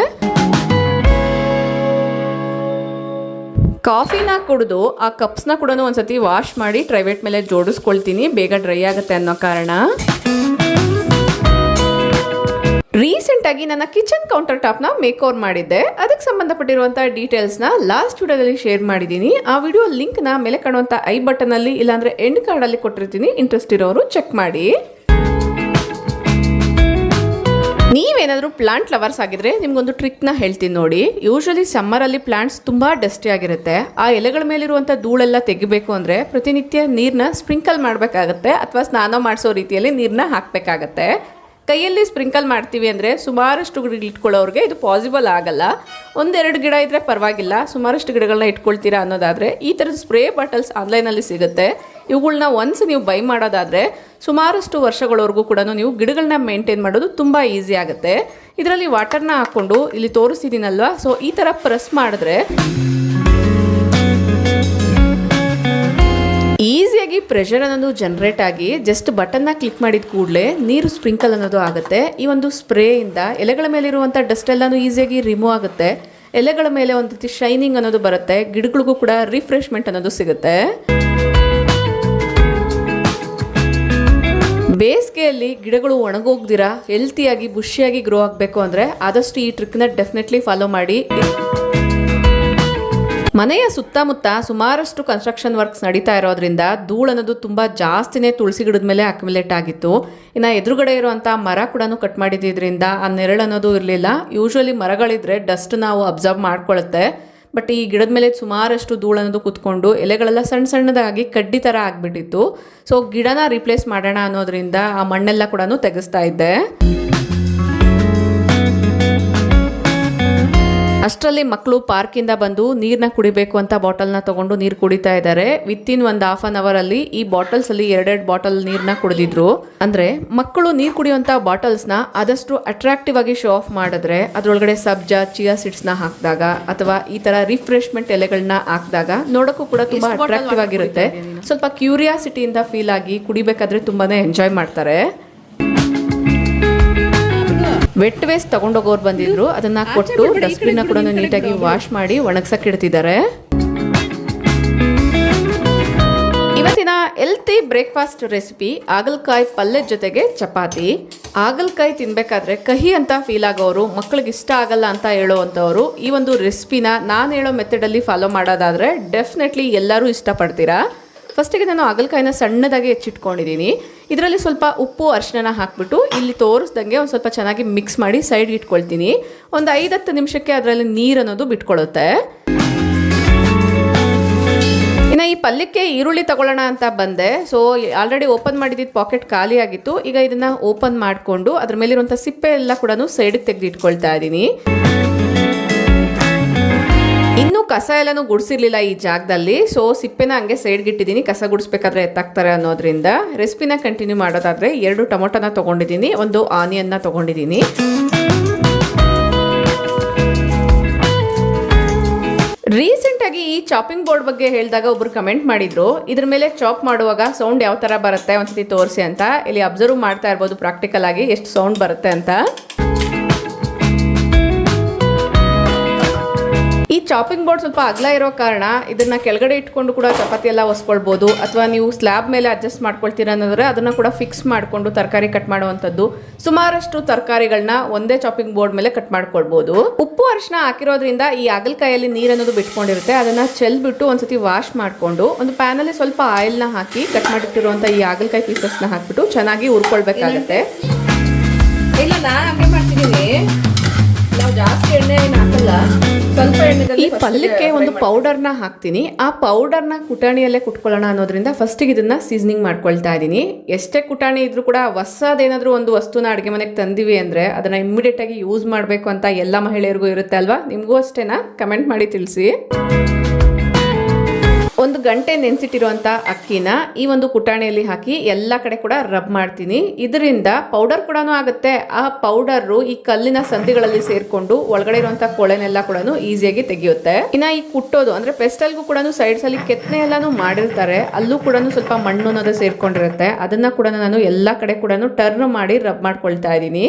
ಕಾಫಿನ ಕುಡಿದು ಆ ಕಪ್ಸ್ನ ಕೂಡ ಒಂದ್ಸತಿ ವಾಶ್ ಮಾಡಿ ಟ್ರೈವೇಟ್ ಮೇಲೆ ಜೋಡಿಸ್ಕೊಳ್ತೀನಿ, ಬೇಗ ಡ್ರೈ ಆಗುತ್ತೆ ಅನ್ನೋ ಕಾರಣ. ರೀಸೆಂಟಾಗಿ ನನ್ನ ಕಿಚನ್ ಕೌಂಟರ್ ಟಾಪ್ನ ಮೇಕ್ ಓವರ್ ಮಾಡಿದ್ದೆ. ಅದಕ್ಕೆ ಸಂಬಂಧಪಟ್ಟಿರುವಂಥ ಡೀಟೇಲ್ಸ್ನ ಲಾಸ್ಟ್ ವಿಡಿಯೋದಲ್ಲಿ ಶೇರ್ ಮಾಡಿದ್ದೀನಿ. ಆ ವಿಡಿಯೋ ಲಿಂಕ್ನ ಮೇಲೆ ಕಾಣುವಂಥ ಐ ಬಟನಲ್ಲಿ ಇಲ್ಲಾಂದರೆ ಎಂಡ್ ಕಾರ್ಡಲ್ಲಿ ಕೊಟ್ಟಿರ್ತೀನಿ. ಇಂಟ್ರೆಸ್ಟ್ ಇರೋರು ಚೆಕ್ ಮಾಡಿ. ನೀವೇನಾದರೂ ಪ್ಲಾಂಟ್ ಲವರ್ಸ್ ಆಗಿದ್ರೆ ನಿಮ್ಗೊಂದು ಟ್ರಿಕ್ನ ಹೇಳ್ತೀನಿ ನೋಡಿ. ಯೂಶಲಿ ಸಮ್ಮರಲ್ಲಿ ಪ್ಲಾಂಟ್ಸ್ ತುಂಬ ಡಸ್ಟಿ ಆಗಿರುತ್ತೆ. ಆ ಎಲೆಗಳ ಮೇಲಿರುವಂಥ ಧೂಳೆಲ್ಲ ತೆಗಿಬೇಕು ಅಂದರೆ ಪ್ರತಿನಿತ್ಯ ನೀರನ್ನ ಸ್ಪ್ರಿಂಕಲ್ ಮಾಡಬೇಕಾಗತ್ತೆ, ಅಥವಾ ಸ್ನಾನ ಮಾಡಿಸೋ ರೀತಿಯಲ್ಲಿ ನೀರನ್ನ ಹಾಕಬೇಕಾಗತ್ತೆ. ಕೈಯಲ್ಲಿ ಸ್ಪ್ರಿಂಕಲ್ ಮಾಡ್ತೀವಿ ಅಂದರೆ ಸುಮಾರಷ್ಟು ಗಿಡ ಇಟ್ಕೊಳ್ಳೋರಿಗೆ ಇದು ಪಾಸಿಬಲ್ ಆಗಲ್ಲ. 1-2 ಗಿಡ ಇದ್ದರೆ ಪರವಾಗಿಲ್ಲ, ಸುಮಾರಷ್ಟು ಗಿಡಗಳನ್ನ ಇಟ್ಕೊಳ್ತೀರಾ ಅನ್ನೋದಾದರೆ ಈ ಥರದ ಸ್ಪ್ರೇ ಬಾಟಲ್ಸ್ ಆನ್ಲೈನಲ್ಲಿ ಸಿಗುತ್ತೆ. ಇವುಗಳನ್ನ ಒನ್ಸ್ ನೀವು ಬೈ ಮಾಡೋದಾದರೆ ಸುಮಾರಷ್ಟು ವರ್ಷಗಳವರೆಗೂ ಕೂಡ ನೀವು ಗಿಡಗಳನ್ನ ಮೇಂಟೈನ್ ಮಾಡೋದು ತುಂಬ ಈಸಿ ಆಗುತ್ತೆ. ಇದರಲ್ಲಿ ವಾಟರ್ನ ಹಾಕ್ಕೊಂಡು ಇಲ್ಲಿ ತೋರಿಸ್ತಿದ್ದೀನಲ್ವ, ಸೊ ಈ ಥರ ಪ್ರೆಸ್ ಮಾಡಿದ್ರೆ ಈಸಿಯಾಗಿ ಪ್ರೆಷರ್ ಅನ್ನೋದು ಜನರೇಟ್ ಆಗಿ ಜಸ್ಟ್ ಬಟನ್ನ ಕ್ಲಿಕ್ ಮಾಡಿದ ಕೂಡಲೇ ನೀರು ಸ್ಪ್ರಿಂಕಲ್ ಅನ್ನೋದು ಆಗುತ್ತೆ. ಈ ಒಂದು ಸ್ಪ್ರೇಯಿಂದ ಎಲೆಗಳ ಮೇಲಿರುವಂಥ ಡಸ್ಟ್ ಎಲ್ಲನೂ ಈಸಿಯಾಗಿ ರಿಮೂವ್ ಆಗುತ್ತೆ. ಎಲೆಗಳ ಮೇಲೆ ಒಂದು ರೀತಿ ಶೈನಿಂಗ್ ಅನ್ನೋದು ಬರುತ್ತೆ. ಗಿಡಗಳಿಗೂ ಕೂಡ ರಿಫ್ರೆಶ್ಮೆಂಟ್ ಅನ್ನೋದು ಸಿಗುತ್ತೆ. ಬೇಸಿಗೆಯಲ್ಲಿ ಗಿಡಗಳು ಒಣಗೋಗ್ದಿರಾ ಹೆಲ್ತಿಯಾಗಿ ಬುಷಿಯಾಗಿ ಗ್ರೋ ಆಗಬೇಕು ಅಂದರೆ ಆದಷ್ಟು ಈ ಟ್ರಿಕ್ನ ಡೆಫಿನೆಟ್ಲಿ ಫಾಲೋ ಮಾಡಿ. ಮನೆಯ ಸುತ್ತಮುತ್ತ ಸುಮಾರಷ್ಟು ಕನ್ಸ್ಟ್ರಕ್ಷನ್ ವರ್ಕ್ಸ್ ನಡೀತಾ ಇರೋದ್ರಿಂದ ಧೂಳು ಅನ್ನೋದು ತುಂಬ ಜಾಸ್ತಿನೇ ತುಳಸಿ ಗಿಡದ ಮೇಲೆ ಅಕ್ಯುಮುಲೇಟ್ ಆಗಿತ್ತು. ಇನ್ನು ಎದುರುಗಡೆ ಇರುವಂಥ ಮರ ಕೂಡ ಕಟ್ ಮಾಡಿದ್ರಿಂದ ಆ ನೆರಳು ಅನ್ನೋದು ಇರಲಿಲ್ಲ. ಯೂಶ್ವಲಿ ಮರಗಳಿದ್ರೆ ಡಸ್ಟ್ ನಾವು ಅಬ್ಸರ್ವ್ ಮಾಡ್ಕೊಳ್ಳುತ್ತೆ. ಬಟ್ ಈ ಗಿಡದ ಮೇಲೆ ಸುಮಾರಷ್ಟು ಧೂಳು ಅನ್ನೋದು ಕುತ್ಕೊಂಡು ಎಲೆಗಳೆಲ್ಲ ಸಣ್ಣ ಸಣ್ಣದಾಗಿ ಕಡ್ಡಿ ಥರ ಆಗಿಬಿಟ್ಟಿತ್ತು. ಸೊ ಗಿಡನ ರಿಪ್ಲೇಸ್ ಮಾಡೋಣ ಅನ್ನೋದ್ರಿಂದ ಆ ಮಣ್ಣೆಲ್ಲ ಕೂಡ ತೆಗೆಸ್ತಾ ಇದ್ದೆ. ಅಷ್ಟರಲ್ಲಿ ಮಕ್ಕಳು ಪಾರ್ಕಿಂದ ಬಂದು ನೀರನ್ನ ಕುಡಿಬೇಕು ಅಂತ ಬಾಟಲ್ನ ತಗೊಂಡು ನೀರು ಕುಡಿತಾ ಇದ್ದಾರೆ. ವಿತಿನ್ ಒಂದು ಹಾಫ್ ಅನ್ ಅವರಲ್ಲಿ ಈ ಬಾಟಲ್ಸಲ್ಲಿ 2 ಬಾಟಲ್ ನೀರನ್ನ ಕುಡಿದಿದ್ರು. ಅಂದರೆ ಮಕ್ಕಳು ನೀರು ಕುಡಿಯುವಂಥ ಬಾಟಲ್ಸ್ನ ಆದಷ್ಟು ಅಟ್ರಾಕ್ಟಿವ್ ಆಗಿ ಶೋ ಆಫ್ ಮಾಡಿದ್ರೆ ಅದರೊಳಗಡೆ ಸಬ್ಜಾ ಚಿಯಾ ಸೀಡ್ಸ್ನ ಹಾಕಿದಾಗ ಅಥವಾ ಈ ಥರ ರಿಫ್ರೆಶ್ಮೆಂಟ್ ಎಲೆಗಳನ್ನ ಹಾಕಿದಾಗ ನೋಡೋಕ್ಕೂ ಕೂಡ ತುಂಬ ಅಟ್ರಾಕ್ಟಿವ್ ಆಗಿರುತ್ತೆ. ಸ್ವಲ್ಪ ಕ್ಯೂರಿಯಾಸಿಟಿಯಿಂದ ಫೀಲ್ ಆಗಿ ಕುಡಿಬೇಕಾದ್ರೆ ತುಂಬಾ ಎಂಜಾಯ್ ಮಾಡ್ತಾರೆ. ವೆಟ್ ವೇಸ್ಟ್ ತಗೊಂಡೋಗೋರು ಬಂದಿದ್ರು, ಅದನ್ನ ಕೊಟ್ಟು ಡಸ್ಟ್ಬಿನ್ ಕೂಡ ನೀಟಾಗಿ ವಾಶ್ ಮಾಡಿ ಒಣಗ್ಸಕ್ಕೆ ಇಡ್ತಿದ್ದಾರೆ. ಇವತ್ತಿನ ಹೆಲ್ತಿ ಬ್ರೇಕ್ಫಾಸ್ಟ್ ರೆಸಿಪಿ ಹಾಗಲಕಾಯಿ ಪಲ್ಯದ ಜೊತೆಗೆ ಚಪಾತಿ. ಹಾಗಲಕಾಯಿ ತಿನ್ಬೇಕಾದ್ರೆ ಕಹಿ ಅಂತ ಫೀಲ್ ಆಗೋರು, ಮಕ್ಕಳಿಗೆ ಇಷ್ಟ ಆಗಲ್ಲ ಅಂತ ಹೇಳೋವಂಥವ್ರು ಈ ಒಂದು ರೆಸಿಪಿನ ನಾನು ಹೇಳೋ ಮೆಥಡಲ್ಲಿ ಫಾಲೋ ಮಾಡೋದಾದ್ರೆ ಡೆಫಿನೆಟ್ಲಿ ಎಲ್ಲರೂ ಇಷ್ಟಪಡ್ತೀರಾ. ಫಸ್ಟಿಗೆ ನಾನು ಹಾಗಲಕಾಯಿನ ಸಣ್ಣದಾಗಿ ಹೆಚ್ಚಿಟ್ಕೊಂಡಿದ್ದೀನಿ. ಇದರಲ್ಲಿ ಸ್ವಲ್ಪ ಉಪ್ಪು ಅರಿಶಿನ ಹಾಕ್ಬಿಟ್ಟು ಇಲ್ಲಿ ತೋರಿಸ್ದಂಗೆ ಒಂದು ಸ್ವಲ್ಪ ಚೆನ್ನಾಗಿ ಮಿಕ್ಸ್ ಮಾಡಿ ಸೈಡ್ಗೆ ಇಟ್ಕೊಳ್ತೀನಿ. ಒಂದು 5-10 ನಿಮಿಷಕ್ಕೆ ಅದರಲ್ಲಿ ನೀರು ಅನ್ನೋದು ಬಿಟ್ಕೊಳ್ಳುತ್ತೆ. ಇನ್ನು ಈ ಪಲ್ಯಕ್ಕೆ ಈರುಳ್ಳಿ ತಗೊಳ್ಳೋಣ ಅಂತ ಬಂದೆ. ಸೊ ಆಲ್ರೆಡಿ ಓಪನ್ ಮಾಡಿದ್ದಿದ್ದು ಪಾಕೆಟ್ ಖಾಲಿ ಆಗಿತ್ತು. ಈಗ ಇದನ್ನು ಓಪನ್ ಮಾಡಿಕೊಂಡು ಅದ್ರ ಮೇಲಿರುವಂಥ ಸಿಪ್ಪೆ ಎಲ್ಲ ಕೂಡ ಸೈಡ್ಗೆ ತೆಗೆದು ಇಟ್ಕೊಳ್ತಾ ಇದ್ದೀನಿ. ಇನ್ನೂ ಕಸ ಎಲ್ಲನೂ ಗುಡಿಸಿರ್ಲಿಲ್ಲ ಈ ಜಾಗದಲ್ಲಿ. ಸೊ ಸಿಪ್ಪೆನ ಹಂಗೆ ಸೈಡ್ಗೆ ಇಟ್ಟಿದ್ದೀನಿ, ಕಸ ಗುಡಿಸ್ಬೇಕಾದ್ರೆ ಎತ್ತಾಕ್ತಾರೆ ಅನ್ನೋದ್ರಿಂದ. ರೆಸಿಪಿನ ಕಂಟಿನ್ಯೂ ಮಾಡೋದಾದ್ರೆ 2 ಟೊಮೊಟೊನ ತೊಗೊಂಡಿದ್ದೀನಿ, 1 ಆನಿಯನ್ನ ತೊಗೊಂಡಿದ್ದೀನಿ. ರೀಸೆಂಟಾಗಿ ಈ ಚಾಪಿಂಗ್ ಬೋರ್ಡ್ ಬಗ್ಗೆ ಹೇಳಿದಾಗ ಒಬ್ರು ಕಮೆಂಟ್ ಮಾಡಿದ್ರು, ಇದ್ರ ಮೇಲೆ ಚಾಪ್ ಮಾಡುವಾಗ ಸೌಂಡ್ ಯಾವ ಥರ ಬರುತ್ತೆ ಒಂದ್ಸತಿ ತೋರಿಸಿ ಅಂತ. ಇಲ್ಲಿ ಅಬ್ಸರ್ವ್ ಮಾಡ್ತಾ ಇರ್ಬೋದು ಪ್ರಾಕ್ಟಿಕಲ್ ಆಗಿ ಎಷ್ಟು ಸೌಂಡ್ ಬರುತ್ತೆ ಅಂತ. ಈ ಚಾಪಿಂಗ್ ಬೋರ್ಡ್ ಸ್ವಲ್ಪ ಅಗಲ ಇರೋ ಕಾರಣ ಇದನ್ನ ಕೆಳಗಡೆ ಇಟ್ಕೊಂಡು ಕೂಡ ಚಪಾತಿ ಎಲ್ಲ ಒಸ್ಕೊಳ್ಬೋದು, ಅಥವಾ ನೀವು ಸ್ಲ್ಯಾಬ್ ಮೇಲೆ ಅಡ್ಜಸ್ಟ್ ಮಾಡ್ಕೊಳ್ತೀರಾ ಅನ್ನೋದ್ರೆ ಅದನ್ನ ಕೂಡ ಫಿಕ್ಸ್ ಮಾಡಿಕೊಂಡು ತರಕಾರಿ ಕಟ್ ಮಾಡುವಂಥದ್ದು. ಸುಮಾರಷ್ಟು ತರಕಾರಿಗಳನ್ನ ಒಂದೇ ಚಾಪಿಂಗ್ ಬೋರ್ಡ್ ಮೇಲೆ ಕಟ್ ಮಾಡ್ಕೊಳ್ಬೋದು. ಉಪ್ಪು ಅರಿಶಿನ ಹಾಕಿರೋದ್ರಿಂದ ಈ ಹಾಗಲಕಾಯಲ್ಲಿ ನೀರನ್ನೋದು ಬಿಟ್ಕೊಂಡಿರುತ್ತೆ. ಅದನ್ನ ಚೆಲ್ಬಿಟ್ಟು ಒಂದ್ಸತಿ ವಾಶ್ ಮಾಡಿಕೊಂಡು ಒಂದು ಪ್ಯಾನಲ್ಲಿ ಸ್ವಲ್ಪ ಆಯಿಲ್ನ ಹಾಕಿ ಕಟ್ ಮಾಡಿಟ್ಟಿರುವಂಥ ಈ ಹಾಗಲಕಾಯಿ ಪೀಸಸ್ನ ಹಾಕ್ಬಿಟ್ಟು ಚೆನ್ನಾಗಿ ಹುರ್ಕೊಳ್ಬೇಕಾಗತ್ತೆ. ಇಲ್ಲ ನಾನು ಹಂಗೆ ಮಾಡ್ತಿದ್ದೀನಿ, ನಾವು ಜಾಸ್ತಿ ಎಣ್ಣೆ ಏನು ಹಾಕಲ್ಲ. ಈ ಪಲ್ಯಕ್ಕೆ ಒಂದು ಪೌಡರ್ನ ಹಾಕ್ತೀನಿ. ಆ ಪೌಡರ್ನ ಕುಟಾಣಿಯಲ್ಲೇ ಕುಟ್ಕೊಳ್ಳೋಣ ಅನ್ನೋದ್ರಿಂದ ಫಸ್ಟಿಗೆ ಇದನ್ನ ಸೀಸನಿಂಗ್ ಮಾಡ್ಕೊಳ್ತಾ ಇದ್ದೀನಿ. ಎಷ್ಟೇ ಕುಟಾಣಿ ಇದ್ರೂ ಕೂಡ ಹೊಸದೇನಾದ್ರೂ ಒಂದು ವಸ್ತುನ ಅಡುಗೆ ಮನೆಗೆ ತಂದಿವಿ ಅಂದ್ರೆ ಅದನ್ನ ಇಮ್ಮಿಡಿಯೇಟ್ ಆಗಿ ಯೂಸ್ ಮಾಡಬೇಕು ಅಂತ ಎಲ್ಲ ಮಹಿಳೆಯರಿಗೂ ಇರುತ್ತೆ ಅಲ್ವಾ? ನಿಮಗೂ ಅಷ್ಟೇನಾ? ಕಮೆಂಟ್ ಮಾಡಿ ತಿಳಿಸಿ. 1 ಗಂಟೆ ನೆನೆಸಿಟ್ಟಿರುವಂಥ ಅಕ್ಕಿನ ಈ ಒಂದು ಕುಟಾಣಿಯಲ್ಲಿ ಹಾಕಿ ಎಲ್ಲ ಕಡೆ ಕೂಡ ರಬ್ ಮಾಡ್ತೀನಿ. ಇದರಿಂದ ಪೌಡರ್ ಕೂಡ ಆಗುತ್ತೆ. ಆ ಪೌಡರು ಈ ಕಲ್ಲಿನ ಸಂಧಿಗಳಲ್ಲಿ ಸೇರ್ಕೊಂಡು ಒಳಗಡೆ ಇರುವಂಥ ಕೊಳೆನೆಲ್ಲ ಕೂಡ ಈಸಿಯಾಗಿ ತೆಗೆಯುತ್ತೆ. ಇನ್ನು ಈ ಕುಟ್ಟೋದು ಅಂದ್ರೆ ಪೆಸ್ಟಲ್ಗೂ ಕೂಡ ಸೈಡ್ಸ್ ಅಲ್ಲಿ ಕೆತ್ತನೆ ಎಲ್ಲಾನು ಮಾಡಿರ್ತಾರೆ, ಅಲ್ಲೂ ಕೂಡ ಸ್ವಲ್ಪ ಮಣ್ಣು ಅನ್ನೋದು ಸೇರ್ಕೊಂಡಿರುತ್ತೆ. ಅದನ್ನ ಕೂಡ ನಾನು ಎಲ್ಲ ಕಡೆ ಕೂಡ ಟರ್ನ್ ಮಾಡಿ ರಬ್ ಮಾಡ್ಕೊಳ್ತಾ ಇದ್ದೀನಿ.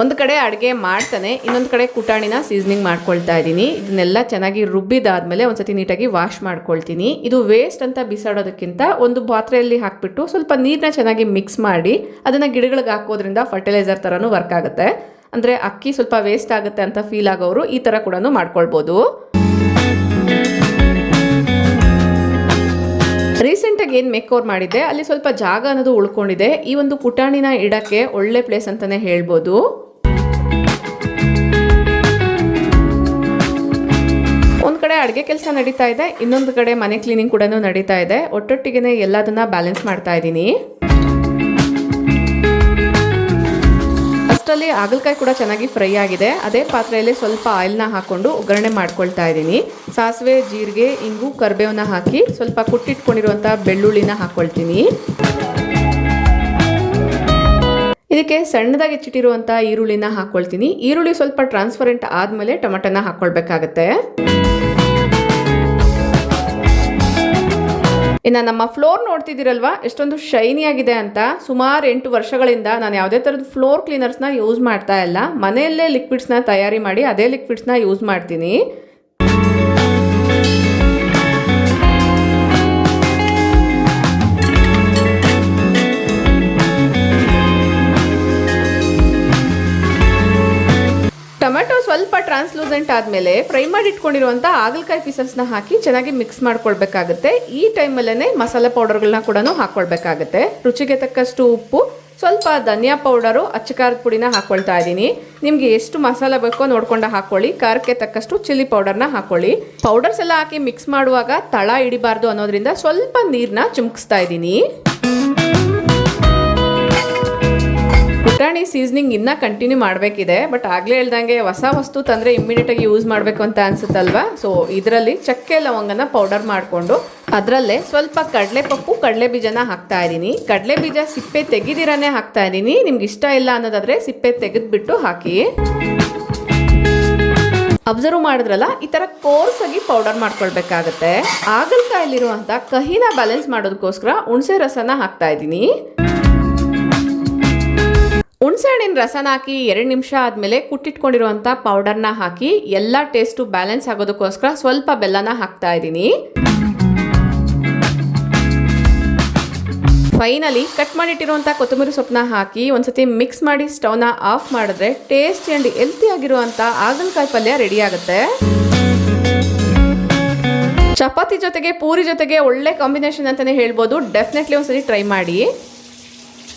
ಒಂದು ಕಡೆ ಅಡುಗೆ ಮಾಡ್ತಾನೆ, ಇನ್ನೊಂದು ಕಡೆ ಕುಟಾಣಿನ ಸೀಸನಿಂಗ್ ಮಾಡ್ಕೊಳ್ತಾ ಇದ್ದೀನಿ. ಇದನ್ನೆಲ್ಲ ಚೆನ್ನಾಗಿ ರುಬ್ಬಿದಾದ್ಮೇಲೆ ಒಂದ್ಸತಿ ನೀಟಾಗಿ ವಾಶ್ ಮಾಡ್ಕೊಳ್ತೀನಿ. ಇದು ವೇಸ್ಟ್ ಅಂತ ಬಿಸಾಡೋದಕ್ಕಿಂತ ಒಂದು ಪಾತ್ರೆಯಲ್ಲಿ ಹಾಕ್ಬಿಟ್ಟು ಸ್ವಲ್ಪ ನೀರನ್ನ ಚೆನ್ನಾಗಿ ಮಿಕ್ಸ್ ಮಾಡಿ ಅದನ್ನ ಗಿಡಗಳಿಗೆ ಹಾಕೋದ್ರಿಂದ ಫರ್ಟಿಲೈಸರ್ ಥರನೂ ವರ್ಕ್ ಆಗುತ್ತೆ. ಅಂದರೆ ಅಕ್ಕಿ ಸ್ವಲ್ಪ ವೇಸ್ಟ್ ಆಗುತ್ತೆ ಅಂತ ಫೀಲ್ ಆಗೋರು ಈ ಥರ ಕೂಡ ಮಾಡ್ಕೊಳ್ಬೋದು. ರೀಸೆಂಟಾಗಿ ಏನು ಮೇಕ್ ಓವರ್ ಮಾಡಿದ್ದೆ ಅಲ್ಲಿ ಸ್ವಲ್ಪ ಜಾಗ ಅನ್ನೋದು ಉಳ್ಕೊಂಡಿದೆ. ಈ ಒಂದು ಕುಟಾಣಿನ ಇಡಕ್ಕೆ ಒಳ್ಳೆ ಪ್ಲೇಸ್ ಅಂತಾನೆ ಹೇಳ್ಬೋದು. ಒಂದು ಕಡೆ ಅಡುಗೆ ಕೆಲಸ ನಡೀತಾ ಇದೆ, ಇನ್ನೊಂದು ಕಡೆ ಮನೆ ಕ್ಲೀನಿಂಗ್ ಕೂಡ ನಡೀತಾ ಇದೆ. ಒಟ್ಟೊಟ್ಟಿಗೆ ಎಲ್ಲದನ್ನ ಬ್ಯಾಲೆನ್ಸ್ ಮಾಡ್ತಾ ಇದ್ದೀನಿ. ಅಷ್ಟರಲ್ಲಿ ಹಾಗಲಕಾಯಿ ಕೂಡ ಚೆನ್ನಾಗಿ ಫ್ರೈ ಆಗಿದೆ. ಅದೇ ಪಾತ್ರೆಯಲ್ಲಿ ಸ್ವಲ್ಪ ಆಯಿಲ್ನ ಹಾಕೊಂಡು ಒಗ್ಗರಣೆ ಮಾಡ್ಕೊಳ್ತಾ ಇದ್ದೀನಿ. ಸಾಸಿವೆ, ಜೀರಿಗೆ, ಇಂಗು, ಕರಿಬೇವನ್ನ ಹಾಕಿ ಸ್ವಲ್ಪ ಕುಟ್ಟಿಟ್ಕೊಂಡಿರುವಂಥ ಬೆಳ್ಳುಳ್ಳಿನ ಹಾಕ್ಕೊಳ್ತೀನಿ. ಇದಕ್ಕೆ ಸಣ್ಣದಾಗಿ ಹೆಚ್ಚಿಟ್ಟಿರುವಂಥ ಈರುಳ್ಳಿನ ಹಾಕ್ಕೊಳ್ತೀನಿ. ಈರುಳ್ಳಿ ಸ್ವಲ್ಪ ಟ್ರಾನ್ಸ್ಪರೆಂಟ್ ಆದಮೇಲೆ ಟೊಮೆಟೊನ ಹಾಕ್ಕೊಳ್ಬೇಕಾಗತ್ತೆ. ಇನ್ನು ನಮ್ಮ ಫ್ಲೋರ್ ನೋಡ್ತಿದ್ದೀರಲ್ವಾ ಎಷ್ಟೊಂದು ಶೈನಿ ಆಗಿದೆ ಅಂತ. ಸುಮಾರು 8 ವರ್ಷಗಳಿಂದ ನಾನು ಯಾವುದೇ ಥರದ ಫ್ಲೋರ್ ಕ್ಲೀನರ್ಸ್ನ ಯೂಸ್ ಮಾಡ್ತಾ ಇಲ್ಲ. ಮನೆಯಲ್ಲೇ ಲಿಕ್ವಿಡ್ಸ್ನ ತಯಾರಿ ಮಾಡಿ ಅದೇ ಲಿಕ್ವಿಡ್ಸ್ನ ಯೂಸ್ ಮಾಡ್ತೀನಿ. ಟ್ರಾನ್ಸ್ಲೂಸೆಂಟ್ ಆದಮೇಲೆ ಫ್ರೈ ಮಾಡಿ ಇಟ್ಕೊಂಡಿರುವಂಥ ಹಾಗಲಕಾಯಿ ಪೀಸಸ್ನ ಹಾಕಿ ಚೆನ್ನಾಗಿ ಮಿಕ್ಸ್ ಮಾಡ್ಕೊಳ್ಬೇಕಾಗುತ್ತೆ. ಈ ಟೈಮಲ್ಲೇ ಮಸಾಲೆ ಪೌಡರ್ಗಳನ್ನ ಕೂಡ ಹಾಕ್ಕೊಳ್ಬೇಕಾಗುತ್ತೆ. ರುಚಿಗೆ ತಕ್ಕಷ್ಟು ಉಪ್ಪು, ಸ್ವಲ್ಪ ಧನಿಯಾ ಪೌಡರು, ಅಚ್ಚ ಖಾರದ ಪುಡಿನ ಹಾಕ್ಕೊಳ್ತಾ ಇದ್ದೀನಿ. ನಿಮಗೆ ಎಷ್ಟು ಮಸಾಲೆ ಬೇಕೋ ನೋಡ್ಕೊಂಡು ಹಾಕ್ಕೊಳ್ಳಿ. ಖಾರಕ್ಕೆ ತಕ್ಕಷ್ಟು ಚಿಲ್ಲಿ ಪೌಡರ್ನ ಹಾಕ್ಕೊಳ್ಳಿ. ಪೌಡರ್ಸ್ ಎಲ್ಲ ಹಾಕಿ ಮಿಕ್ಸ್ ಮಾಡುವಾಗ ತಳ ಹಿಡಿಬಾರ್ದು ಅನ್ನೋದ್ರಿಂದ ಸ್ವಲ್ಪ ನೀರನ್ನ ಚಿಮುಕಿಸ್ತಾ ಇದ್ದೀನಿ. ಪುಟಾಣಿ ಸೀಸನಿಂಗ್ ಇನ್ನೂ ಕಂಟಿನ್ಯೂ ಮಾಡಬೇಕಿದೆ, ಬಟ್ ಆಗಲೇ ಹೇಳ್ದಂಗೆ ಹೊಸ ವಸ್ತು ತಂದರೆ ಇಮ್ಮಿಡಿಯೇಟಾಗಿ ಯೂಸ್ ಮಾಡಬೇಕು ಅಂತ ಅನಿಸುತ್ತಲ್ವಾ. ಸೊ ಇದರಲ್ಲಿ ಚಕ್ಕೆ ಲವಂಗನ ಪೌಡರ್ ಮಾಡಿಕೊಂಡು ಅದರಲ್ಲೇ ಸ್ವಲ್ಪ ಕಡಲೆಪಪ್ಪು, ಕಡಲೆ ಬೀಜನ ಹಾಕ್ತಾ ಇದ್ದೀನಿ. ಕಡಲೆ ಬೀಜ ಸಿಪ್ಪೆ ತೆಗೆದಿರಾನೇ ಹಾಕ್ತಾ ಇದ್ದೀನಿ. ನಿಮ್ಗೆ ಇಷ್ಟ ಇಲ್ಲ ಅನ್ನೋದಾದರೆ ಸಿಪ್ಪೆ ತೆಗೆದುಬಿಟ್ಟು ಹಾಕಿ. ಅಬ್ಸರ್ವ್ ಮಾಡಿದ್ರಲ್ಲ, ಈ ಥರ ಕೋರ್ಸಾಗಿ ಪೌಡರ್ ಮಾಡ್ಕೊಳ್ಬೇಕಾಗತ್ತೆ. ಹಾಗಲಕಾಯಲ್ಲಿರುವಂಥ ಕಹಿನ ಬ್ಯಾಲೆನ್ಸ್ ಮಾಡೋದಕ್ಕೋಸ್ಕರ ಹುಣಸೆ ರಸನ ಹಾಕ್ತಾ ಇದ್ದೀನಿ. ಹುಣಸೆ ಹಣ್ಣಿನ ರಸನ ಹಾಕಿ 2 ನಿಮಿಷ ಆದಮೇಲೆ ಕುಟ್ಟಿಟ್ಕೊಂಡಿರುವಂಥ ಪೌಡರ್ನ ಹಾಕಿ ಎಲ್ಲ ಟೇಸ್ಟು ಬ್ಯಾಲೆನ್ಸ್ ಆಗೋದಕ್ಕೋಸ್ಕರ ಸ್ವಲ್ಪ ಬೆಲ್ಲನ ಹಾಕ್ತಾ ಇದ್ದೀನಿ. ಫೈನಲಿ ಕಟ್ ಮಾಡಿಟ್ಟಿರುವಂಥ ಕೊತ್ತಂಬರಿ ಸೊಪ್ಪನ್ನ ಹಾಕಿ ಒಂದ್ಸತಿ ಮಿಕ್ಸ್ ಮಾಡಿ ಸ್ಟವ್ನ ಆಫ್ ಮಾಡಿದ್ರೆ ಟೇಸ್ಟಿ ಆ್ಯಂಡ್ ಹೆಲ್ತಿ ಆಗಿರುವಂಥ ಹಾಗಲಕಾಯಿ ಪಲ್ಯ ರೆಡಿ ಆಗುತ್ತೆ. ಚಪಾತಿ ಜೊತೆಗೆ ಪೂರಿ ಜೊತೆಗೆ ಒಳ್ಳೆ ಕಾಂಬಿನೇಷನ್ ಅಂತಲೇ ಹೇಳ್ಬೋದು. ಡೆಫಿನೆಟ್ಲಿ ಒಂದ್ಸತಿ ಟ್ರೈ ಮಾಡಿ.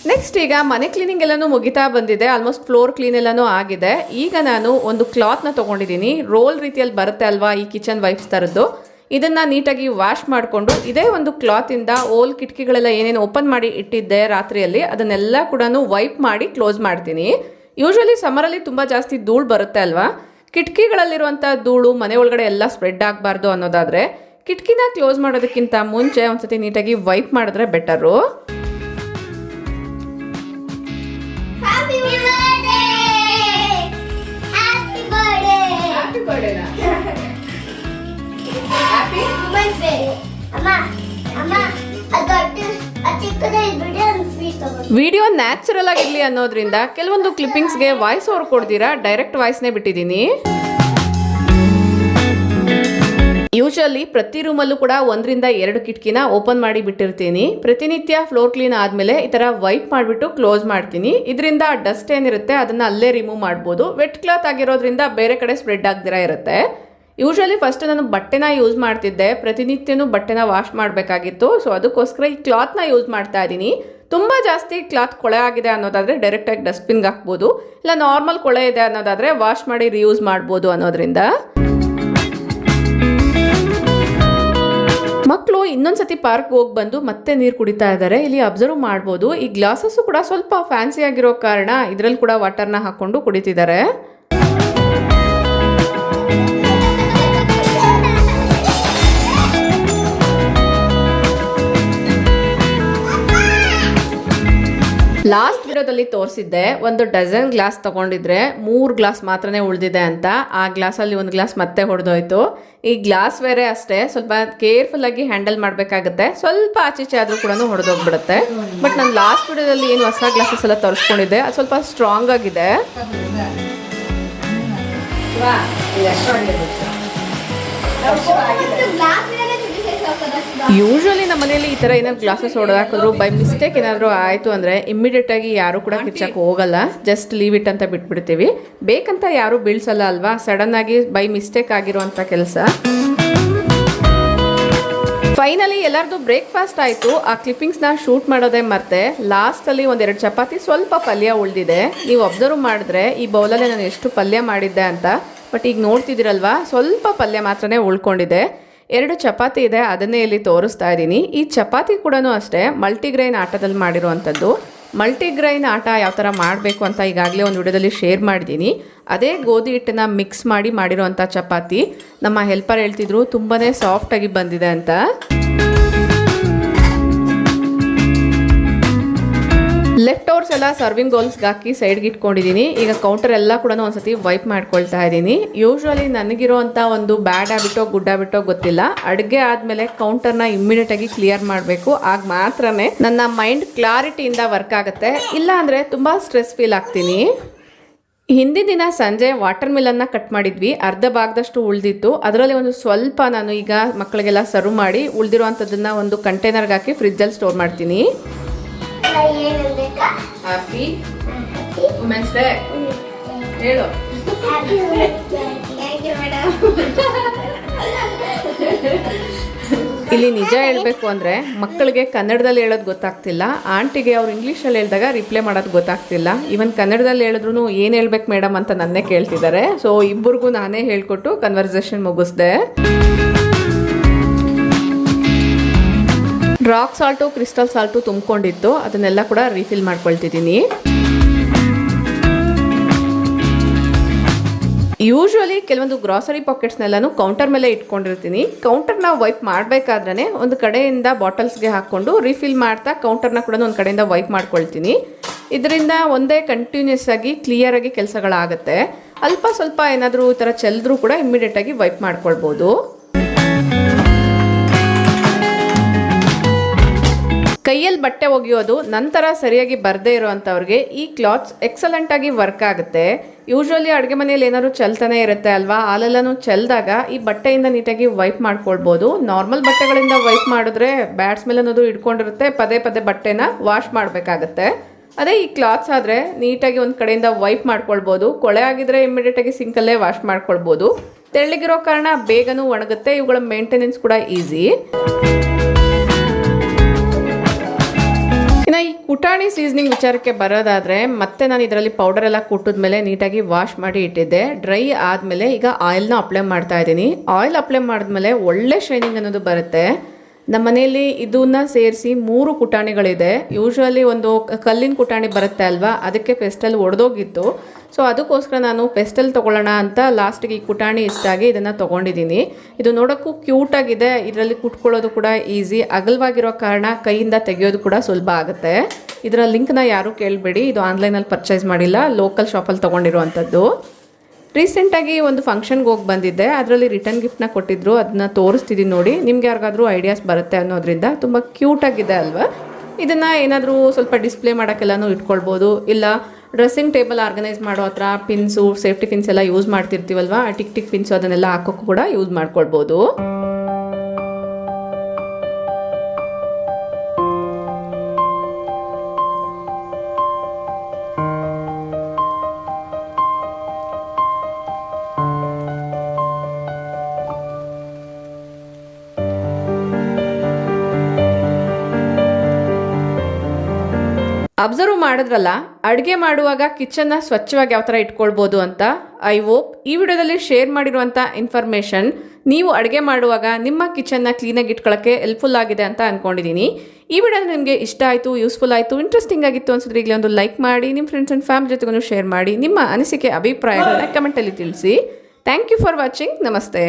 ನೆಕ್ಸ್ಟ್ ಈಗ ಮನೆ ಕ್ಲೀನಿಂಗ್ ಎಲ್ಲನೂ ಮುಗಿತಾ ಬಂದಿದೆ. ಆಲ್ಮೋಸ್ಟ್ ಫ್ಲೋರ್ ಕ್ಲೀನ್ ಎಲ್ಲನೂ ಆಗಿದೆ. ಈಗ ನಾನು ಒಂದು ಕ್ಲಾತ್ನ ತೊಗೊಂಡಿದ್ದೀನಿ. ರೋಲ್ ರೀತಿಯಲ್ಲಿ ಬರುತ್ತೆ ಅಲ್ವಾ, ಈ ಕಿಚನ್ ವೈಪ್ಸ್ ಥರದ್ದು. ಇದನ್ನು ನೀಟಾಗಿ ವಾಶ್ ಮಾಡಿಕೊಂಡು ಇದೇ ಒಂದು ಕ್ಲಾತಿಂದ ಓಲ್ ಕಿಟಕಿಗಳೆಲ್ಲ ಏನೇನು ಓಪನ್ ಮಾಡಿ ಇಟ್ಟಿದ್ದೆ ರಾತ್ರಿಯಲ್ಲಿ ಅದನ್ನೆಲ್ಲ ಕೂಡ ವೈಪ್ ಮಾಡಿ ಕ್ಲೋಸ್ ಮಾಡ್ತೀನಿ. ಯೂಶ್ವಲಿ ಸಮ್ಮರಲ್ಲಿ ತುಂಬ ಜಾಸ್ತಿ ಧೂಳು ಬರುತ್ತೆ ಅಲ್ವಾ. ಕಿಟಕಿಗಳಲ್ಲಿರುವಂಥ ಧೂಳು ಮನೆ ಒಳಗಡೆ ಎಲ್ಲ ಸ್ಪ್ರೆಡ್ ಆಗಬಾರ್ದು ಅನ್ನೋದಾದರೆ ಕಿಟಕಿನ ಕ್ಲೋಸ್ ಮಾಡೋದಕ್ಕಿಂತ ಮುಂಚೆ ಒಂದ್ಸತಿ ನೀಟಾಗಿ ವೈಪ್ ಮಾಡಿದ್ರೆ ಬೆಟರು. ವಿಡಿಯೋ ನ್ಯಾಚುರಲ್ ಆಗಿರ್ಲಿ ಅನ್ನೋದ್ರಿಂದ ಕೆಲವೊಂದು ಕ್ಲಿಪ್ಪಿಂಗ್ಸ್ಗೆ ವಾಯ್ಸ್ ಓವರ್ ಕೊಡ್ದಿರಾ ಡೈರೆಕ್ಟ್ ವಾಯ್ಸ್ನೇ ಬಿಟ್ಟಿದ್ದೀನಿ. ಯೂಶಲಿ ಪ್ರತಿ ರೂಮಲ್ಲೂ ಕೂಡ 1 ರಿಂದ 2 ಕಿಟಕಿನ ಓಪನ್ ಮಾಡಿ ಬಿಟ್ಟಿರ್ತೀನಿ. ಪ್ರತಿನಿತ್ಯ ಫ್ಲೋರ್ ಕ್ಲೀನ್ ಆದಮೇಲೆ ಈ ಥರ ವೈಪ್ ಮಾಡಿಬಿಟ್ಟು ಕ್ಲೋಸ್ ಮಾಡ್ತೀನಿ. ಇದರಿಂದ ಡಸ್ಟ್ ಏನಿರುತ್ತೆ ಅದನ್ನು ಅಲ್ಲೇ ರಿಮೂವ್ ಮಾಡ್ಬೋದು. ವೆಟ್ ಕ್ಲಾತ್ ಆಗಿರೋದ್ರಿಂದ ಬೇರೆ ಕಡೆ ಸ್ಪ್ರೆಡ್ ಆಗದಿರ ಇರುತ್ತೆ. ಯೂಶಲಿ ಫಸ್ಟ್ ನಾನು ಬಟ್ಟೆನ ಯೂಸ್ ಮಾಡ್ತಿದ್ದೆ. ಪ್ರತಿನಿತ್ಯನೂ ಬಟ್ಟೆನ ವಾಶ್ ಮಾಡಬೇಕಾಗಿತ್ತು. ಸೊ ಅದಕ್ಕೋಸ್ಕರ ಈ ಕ್ಲಾತ್ನ ಯೂಸ್ ಮಾಡ್ತಾ ಇದ್ದೀನಿ. ತುಂಬ ಜಾಸ್ತಿ ಕ್ಲಾತ್ ಕೊಳೆ ಆಗಿದೆ ಅನ್ನೋದಾದರೆ ಡೈರೆಕ್ಟಾಗಿ ಡಸ್ಟ್ಬಿನ್ಗೆ ಹಾಕ್ಬೋದು. ಇಲ್ಲ ನಾರ್ಮಲ್ ಕೊಳೆ ಇದೆ ಅನ್ನೋದಾದರೆ ವಾಶ್ ಮಾಡಿ ರಿಯೂಸ್ ಮಾಡ್ಬೋದು ಅನ್ನೋದ್ರಿಂದ. ಮಕ್ಕಳು ಇನ್ನೊಂದ್ಸತಿ ಪಾರ್ಕ್ ಹೋಗಿ ಬಂದು ಮತ್ತೆ ನೀರು ಕುಡಿತಾ ಇದ್ದಾರೆ. ಇಲ್ಲಿ ಅಬ್ಸರ್ವ್ ಮಾಡ್ಬೋದು. ಈ ಗ್ಲಾಸಸ್ಸು ಕೂಡ ಸ್ವಲ್ಪ ಫ್ಯಾನ್ಸಿ ಆಗಿರೋ ಕಾರಣ ಇದರಲ್ಲಿ ಕೂಡ ವಾಟರ್ನ ಹಾಕ್ಕೊಂಡು ಕುಡಿತಿದ್ದಾರೆ. ಲಾಸ್ಟ್ ವಿಡಿಯೋದಲ್ಲಿ ತೋರಿಸಿದ್ದೆ, 1 ಡಜನ್ ಗ್ಲಾಸ್ ತೊಗೊಂಡಿದ್ರೆ 3 ಗ್ಲಾಸ್ ಮಾತ್ರನೇ ಉಳಿದಿದೆ ಅಂತ. ಆ ಗ್ಲಾಸಲ್ಲಿ 1 ಗ್ಲಾಸ್ ಮತ್ತೆ ಹೊಡೆದೋಯ್ತು. ಈ ಗ್ಲಾಸ್ ಬೇರೆ ಅಷ್ಟೇ, ಸ್ವಲ್ಪ ಕೇರ್ಫುಲ್ಲಾಗಿ ಹ್ಯಾಂಡಲ್ ಮಾಡಬೇಕಾಗುತ್ತೆ. ಸ್ವಲ್ಪ ಆಚೀಚೆ ಆದರೂ ಕೂಡ ಹೊಡೆದೋಗ್ಬಿಡುತ್ತೆ. ಬಟ್ ನಾನು ಲಾಸ್ಟ್ ವಿಡಿಯೋದಲ್ಲಿ ಏನು ಹೊಸ ಗ್ಲಾಸಸ್ ಎಲ್ಲ ತರಿಸ್ಕೊಂಡಿದ್ದೆ ಅದು ಸ್ವಲ್ಪ ಸ್ಟ್ರಾಂಗ್ ಆಗಿದೆ. ಯೂಶಲಿ ನಮ್ಮ ಮನೆಯಲ್ಲಿ ಈ ಥರ ಏನಾದ್ರು ಗ್ಲಾಸಸ್ ಹೊಡೆದಾಕಿದ್ರು ಬೈ ಮಿಸ್ಟೇಕ್ ಏನಾದರೂ ಆಯಿತು ಅಂದರೆ ಇಮ್ಮಿಡಿಯೇಟಾಗಿ ಯಾರು ಕೂಡ ಕಿಚ್ಚಕ್ಕೆ ಹೋಗಲ್ಲ. ಜಸ್ಟ್ ಲೀವ್ ಇಟ್ ಅಂತ ಬಿಟ್ಬಿಡ್ತೀವಿ. ಬೇಕಂತ ಯಾರೂ ಬೀಳ್ಸಲ್ಲ ಅಲ್ವಾ. ಸಡನ್ನಾಗಿ ಬೈ ಮಿಸ್ಟೇಕ್ ಆಗಿರುವಂಥ ಕೆಲಸ. ಫೈನಲಿ ಎಲ್ಲರದು ಬ್ರೇಕ್ಫಾಸ್ಟ್ ಆಯಿತು. ಆ ಕ್ಲಿಪ್ಪಿಂಗ್ಸ್ನ ಶೂಟ್ ಮಾಡೋದೇ ಮರ್ತೆ. ಲಾಸ್ಟಲ್ಲಿ 1-2 ಚಪಾತಿ, ಸ್ವಲ್ಪ ಪಲ್ಯ ಉಳಿದಿದೆ. ನೀವು ಅಬ್ಸರ್ವ್ ಮಾಡಿದ್ರೆ ಈ ಬೌಲಲ್ಲಿ ನಾನು ಎಷ್ಟು ಪಲ್ಯ ಮಾಡಿದ್ದೆ ಅಂತ. ಬಟ್ ಈಗ ನೋಡ್ತಿದ್ದೀರಲ್ವಾ, ಸ್ವಲ್ಪ ಪಲ್ಯ ಮಾತ್ರನೇ ಉಳ್ಕೊಂಡಿದೆ. 2 ಚಪಾತಿ ಇದೆ, ಅದನ್ನೇ ಇಲ್ಲಿ ತೋರಿಸ್ತಾ ಇದ್ದೀನಿ. ಈ ಚಪಾತಿ ಕೂಡ ಅಷ್ಟೇ ಮಲ್ಟಿಗ್ರೈನ್ ಆಟದಲ್ಲಿ ಮಾಡಿರುವಂಥದ್ದು. ಮಲ್ಟಿಗ್ರೈನ್ ಆಟ ಯಾವ ಥರ ಮಾಡಬೇಕು ಅಂತ ಈಗಾಗಲೇ ಒಂದು ವಿಡಿಯೋದಲ್ಲಿ ಶೇರ್ ಮಾಡಿದ್ದೀನಿ. ಅದೇ ಗೋಧಿ ಹಿಟ್ಟನ್ನು ಮಿಕ್ಸ್ ಮಾಡಿ ಮಾಡಿರೋವಂಥ ಚಪಾತಿ. ನಮ್ಮ ಹೆಲ್ಪರ್ ಹೇಳ್ತಿದ್ರು ತುಂಬಾ ಸಾಫ್ಟಾಗಿ ಬಂದಿದೆ ಅಂತ. ಲೆಫ್ಟ್ ಓವರ್ಸ್ ಎಲ್ಲ ಸರ್ವಿಂಗ್ ಬೌಲ್ಸ್ಗೆ ಹಾಕಿ ಸೈಡ್ಗೆ ಇಟ್ಕೊಂಡಿದ್ದೀನಿ. ಈಗ ಕೌಂಟರ್ ಎಲ್ಲ ಕೂಡ ಒಂದ್ಸತಿ ವೈಪ್ ಮಾಡ್ಕೊಳ್ತಾ ಇದ್ದೀನಿ. ಯೂಶ್ವಲಿ ನನಗಿರೋವಂಥ ಒಂದು ಬ್ಯಾಡ್ ಹ್ಯಾಬಿಟೋ ಗುಡ್ ಹ್ಯಾಬಿಟೋ ಗೊತ್ತಿಲ್ಲ. ಅಡುಗೆ ಆದಮೇಲೆ ಕೌಂಟರ್ನ ಇಮ್ಮಿಡಿಯೇಟಾಗಿ ಕ್ಲಿಯರ್ ಮಾಡಬೇಕು. ಆಗ ಮಾತ್ರನೇ ನನ್ನ ಮೈಂಡ್ ಕ್ಲಾರಿಟಿಯಿಂದ ವರ್ಕ್ ಆಗುತ್ತೆ. ಇಲ್ಲ ಅಂದರೆ ತುಂಬ ಸ್ಟ್ರೆಸ್ ಫೀಲ್ ಆಗ್ತೀನಿ. ಹಿಂದಿನ ದಿನ ಸಂಜೆ ವಾಟರ್ ಮಿಲನ್ನ ಕಟ್ ಮಾಡಿದ್ವಿ. ಅರ್ಧ ಭಾಗದಷ್ಟು ಉಳಿದಿತ್ತು. ಅದರಲ್ಲಿ ಒಂದು ಸ್ವಲ್ಪ ನಾನು ಈಗ ಮಕ್ಕಳಿಗೆಲ್ಲ ಸರ್ವ್ ಮಾಡಿ ಉಳಿದಿರುವಂಥದ್ದನ್ನು ಒಂದು ಕಂಟೈನರ್ಗೆ ಹಾಕಿ ಫ್ರಿಜ್ಜಲ್ಲಿ ಸ್ಟೋರ್ ಮಾಡ್ತೀನಿ. ಹ್ಯಾಪಿ ವುಮೆನ್ಸ್ ಡೇ ಹೇಳು. ಇಲ್ಲಿ ನಿಜ ಹೇಳಬೇಕು ಅಂದರೆ ಮಕ್ಕಳಿಗೆ ಕನ್ನಡದಲ್ಲಿ ಹೇಳೋದು ಗೊತ್ತಾಗ್ತಿಲ್ಲ, ಆಂಟಿಗೆ ಅವ್ರು ಇಂಗ್ಲೀಷಲ್ಲಿ ಹೇಳಿದಾಗ ರಿಪ್ಲೈ ಮಾಡೋದು ಗೊತ್ತಾಗ್ತಿಲ್ಲ. ಈವನ್ ಕನ್ನಡದಲ್ಲಿ ಹೇಳಿದ್ರು ಏನು ಹೇಳ್ಬೇಕು ಮೇಡಮ್ ಅಂತ ನನ್ನೇ ಕೇಳ್ತಿದ್ದಾರೆ. ಸೊ ಇಬ್ಬರಿಗೂ ನಾನೇ ಹೇಳ್ಕೊಟ್ಟು ಕನ್ವರ್ಸೇಷನ್ ಮುಗಿಸ್ದೆ. ರಾಕ್ ಸಾಲ್ಟು ಕ್ರಿಸ್ಟಲ್ ಸಾಲ್ಟು ತುಂಬಿಕೊಂಡಿತ್ತು, ಅದನ್ನೆಲ್ಲ ಕೂಡ ರೀಫಿಲ್ ಮಾಡ್ಕೊಳ್ತಿದ್ದೀನಿ. ಯೂಶ್ವಲಿ ಕೆಲವೊಂದು ಗ್ರಾಸರಿ ಪಾಕೆಟ್ಸ್ನೆಲ್ಲನೂ ಕೌಂಟರ್ ಮೇಲೆ ಇಟ್ಕೊಂಡಿರ್ತೀನಿ. ಕೌಂಟರ್ನ ವೈಪ್ ಮಾಡಬೇಕಾದ್ರೆ ಒಂದು ಕಡೆಯಿಂದ ಬಾಟಲ್ಸ್ಗೆ ಹಾಕ್ಕೊಂಡು ರೀಫಿಲ್ ಮಾಡ್ತಾ ಕೌಂಟರ್ನ ಕೂಡ ಒಂದು ಕಡೆಯಿಂದ ವೈಪ್ ಮಾಡ್ಕೊಳ್ತೀನಿ. ಇದರಿಂದ ಒಂದೇ ಕಂಟಿನ್ಯೂಸ್ ಆಗಿ ಕ್ಲಿಯರ್ ಆಗಿ ಕೆಲಸಗಳಾಗುತ್ತೆ. ಅಲ್ಪ ಸ್ವಲ್ಪ ಏನಾದರೂ ಈ ಥರ ಚೆಲ್ಲಿದ್ರೂ ಕೂಡ ಇಮ್ಮಿಡಿಯೇಟಾಗಿ ವೈಪ್ ಮಾಡ್ಕೊಳ್ಬೋದು. ಕೈಯಲ್ಲಿ ಬಟ್ಟೆ ಒಗೆಯೋದು ನಂತರ ಸರಿಯಾಗಿ ಬರದೇ ಇರೋವಂಥವ್ರಿಗೆ ಈ ಕ್ಲಾತ್ಸ್ ಎಕ್ಸಲೆಂಟಾಗಿ ವರ್ಕ್ ಆಗುತ್ತೆ. ಯೂಶ್ವಲಿ ಅಡುಗೆ ಮನೆಯಲ್ಲಿ ಏನಾದರೂ ಚೆಲ್ತಾನೆ ಇರುತ್ತೆ ಅಲ್ವಾ, ಅಲ್ಲೆಲ್ಲನೂ ಚೆಲ್ಲಿದಾಗ ಈ ಬಟ್ಟೆಯಿಂದ ನೀಟಾಗಿ ವೈಪ್ ಮಾಡ್ಕೊಳ್ಬೋದು. ನಾರ್ಮಲ್ ಬಟ್ಟೆಗಳಿಂದ ವೈಪ್ ಮಾಡಿದ್ರೆ ಬ್ಯಾಡ್ ಸ್ಮೆಲ್ ಅನ್ನೋದು ಇಟ್ಕೊಂಡಿರುತ್ತೆ, ಪದೇ ಪದೇ ಬಟ್ಟೆನ ವಾಶ್ ಮಾಡಬೇಕಾಗತ್ತೆ. ಅದೇ ಈ ಕ್ಲಾತ್ಸ್ ಆದರೆ ನೀಟಾಗಿ ಒಂದು ಕಡೆಯಿಂದ ವೈಪ್ ಮಾಡ್ಕೊಳ್ಬೋದು. ಕೊಳೆ ಆಗಿದ್ರೆ ಇಮಿಡಿಯೇಟಾಗಿ ಸಿಂಕಲ್ಲೇ ವಾಶ್ ಮಾಡ್ಕೊಳ್ಬೋದು. ತೆಳ್ಳಗಿರೋ ಕಾರಣ ಬೇಗನೂ ಒಣಗುತ್ತೆ. ಇವುಗಳ ಮೇಂಟೆನೆನ್ಸ್ ಕೂಡ ಈಸಿ. ಇನ್ನು ಈ ಕುಟಾಣಿ ಸೀಸನಿಂಗ್ ವಿಚಾರಕ್ಕೆ ಬರೋದಾದರೆ ಮತ್ತೆ ನಾನು ಇದರಲ್ಲಿ ಪೌಡರ್ ಎಲ್ಲ ಕುಟ್ಟಿದ್ಮೇಲೆ ನೀಟಾಗಿ ವಾಶ್ ಮಾಡಿ ಇಟ್ಟಿದ್ದೆ. ಡ್ರೈ ಆದಮೇಲೆ ಈಗ ಆಯಿಲ್ನ ಅಪ್ಲೈ ಮಾಡ್ತಾ ಇದ್ದೀನಿ. ಆಯಿಲ್ ಅಪ್ಲೈ ಮಾಡಿದ್ಮೇಲೆ ಒಳ್ಳೆ ಶೈನಿಂಗ್ ಅನ್ನೋದು ಬರುತ್ತೆ. ನಮ್ಮ ಮನೆಯಲ್ಲಿ ಇದನ್ನ ಸೇರಿಸಿ 3 ಕುಟಾಣಿಗಳಿದೆ. ಯೂಶ್ವಲಿ ಒಂದು ಕಲ್ಲಿನ ಕುಟಾಣಿ ಬರುತ್ತೆ ಅಲ್ವಾ, ಅದಕ್ಕೆ ಪೆಸ್ಟಲ್ ಒಡೆದೋಗಿತ್ತು. ಸೊ ಅದಕ್ಕೋಸ್ಕರ ನಾನು ಪೆಸ್ಟಲ್ ತೊಗೊಳ್ಳೋಣ ಅಂತ ಲಾಸ್ಟಿಗೆ ಈ ಕುಟಾಣಿ ಇಷ್ಟ ಆಗಿ ಇದನ್ನು ತೊಗೊಂಡಿದ್ದೀನಿ. ಇದು ನೋಡೋಕ್ಕೂ ಕ್ಯೂಟಾಗಿದೆ, ಇದರಲ್ಲಿ ಕುಟ್ಕೊಳ್ಳೋದು ಕೂಡ ಈಸಿ. ಅಗಲವಾಗಿರೋ ಕಾರಣ ಕೈಯಿಂದ ತೆಗೆಯೋದು ಕೂಡ ಸುಲಭ ಆಗುತ್ತೆ. ಇದರ ಲಿಂಕ್ನ ಯಾರೂ ಕೇಳಬೇಡಿ, ಇದು ಆನ್ಲೈನಲ್ಲಿ ಪರ್ಚೇಸ್ ಮಾಡಿಲ್ಲ, ಲೋಕಲ್ ಶಾಪಲ್ಲಿ ತೊಗೊಂಡಿರುವಂಥದ್ದು. ರೀಸೆಂಟಾಗಿ ಒಂದು ಫಂಕ್ಷನ್ಗೆ ಹೋಗಿ ಬಂದಿದ್ದೆ, ಅದರಲ್ಲಿ ರಿಟರ್ನ್ ಗಿಫ್ಟ್ನ ಕೊಟ್ಟಿದ್ರು, ಅದನ್ನ ತೋರಿಸ್ತಿದ್ದೀನಿ ನೋಡಿ. ನಿಮ್ಗೆ ಯಾರಿಗಾದ್ರೂ ಐಡಿಯಾಸ್ ಬರುತ್ತೆ ಅನ್ನೋದ್ರಿಂದ. ತುಂಬ ಕ್ಯೂಟಾಗಿದೆ ಅಲ್ವಾ. ಇದನ್ನು ಏನಾದರೂ ಸ್ವಲ್ಪ ಡಿಸ್ಪ್ಲೇ ಮಾಡೋಕ್ಕೆಲ್ಲನೂ ಇಟ್ಕೊಳ್ಬೋದು, ಇಲ್ಲ ಡ್ರೆಸ್ಸಿಂಗ್ ಟೇಬಲ್ ಆರ್ಗನೈಸ್ ಮಾಡೋ ಹತ್ರ ಪಿನ್ಸು, ಸೇಫ್ಟಿ ಪಿನ್ಸ್ ಎಲ್ಲ ಯೂಸ್ ಮಾಡ್ತಿರ್ತೀವಲ್ವ, ಆ ಟಿಕ್ ಪಿನ್ಸು ಅದನ್ನೆಲ್ಲ ಹಾಕೋಕ್ಕೂ ಕೂಡ ಯೂಸ್ ಮಾಡ್ಕೊಳ್ಬೋದು. ಅಬ್ಸರ್ವ್ ಮಾಡಿದ್ರಲ್ಲ, ಅಡುಗೆ ಮಾಡುವಾಗ ಕಿಚನ್ನ ಸ್ವಚ್ಛವಾಗಿ ಯಾವ ಥರ ಇಟ್ಕೊಳ್ಬೋದು ಅಂತ. ಐ ಹೋಪ್ ಈ ವಿಡಿಯೋದಲ್ಲಿ ಶೇರ್ ಮಾಡಿರುವಂಥ ಇನ್ಫಾರ್ಮೇಷನ್ ನೀವು ಅಡುಗೆ ಮಾಡುವಾಗ ನಿಮ್ಮ ಕಿಚನ್ನ ಕ್ಲೀನಾಗಿ ಇಟ್ಕೊಳ್ಳೋಕ್ಕೆ ಹೆಲ್ಪ್ಫುಲ್ ಆಗಿದೆ ಅಂತ ಅಂದ್ಕೊಂಡಿದ್ದೀನಿ. ಈ ವಿಡಿಯೋ ನಿಮಗೆ ಇಷ್ಟ ಆಯಿತು, ಯೂಸ್ಫುಲ್ ಆಯಿತು, ಇಂಟ್ರೆಸ್ಟಿಂಗ್ ಆಗಿತ್ತು ಅನ್ಸಿದ್ರೆ ಈಗಲೇ ಒಂದು ಲೈಕ್ ಮಾಡಿ, ನಿಮ್ಮ ಫ್ರೆಂಡ್ಸ್ ಆ್ಯಂಡ್ ಫ್ಯಾಮಿಲಿ ಜೊತೆಗೂ ಶೇರ್ ಮಾಡಿ. ನಿಮ್ಮ ಅನಿಸಿಕೆ ಅಭಿಪ್ರಾಯಗಳನ್ನ ಕಮೆಂಟಲ್ಲಿ ತಿಳಿಸಿ. Thank you for watching. ನಮಸ್ತೆ.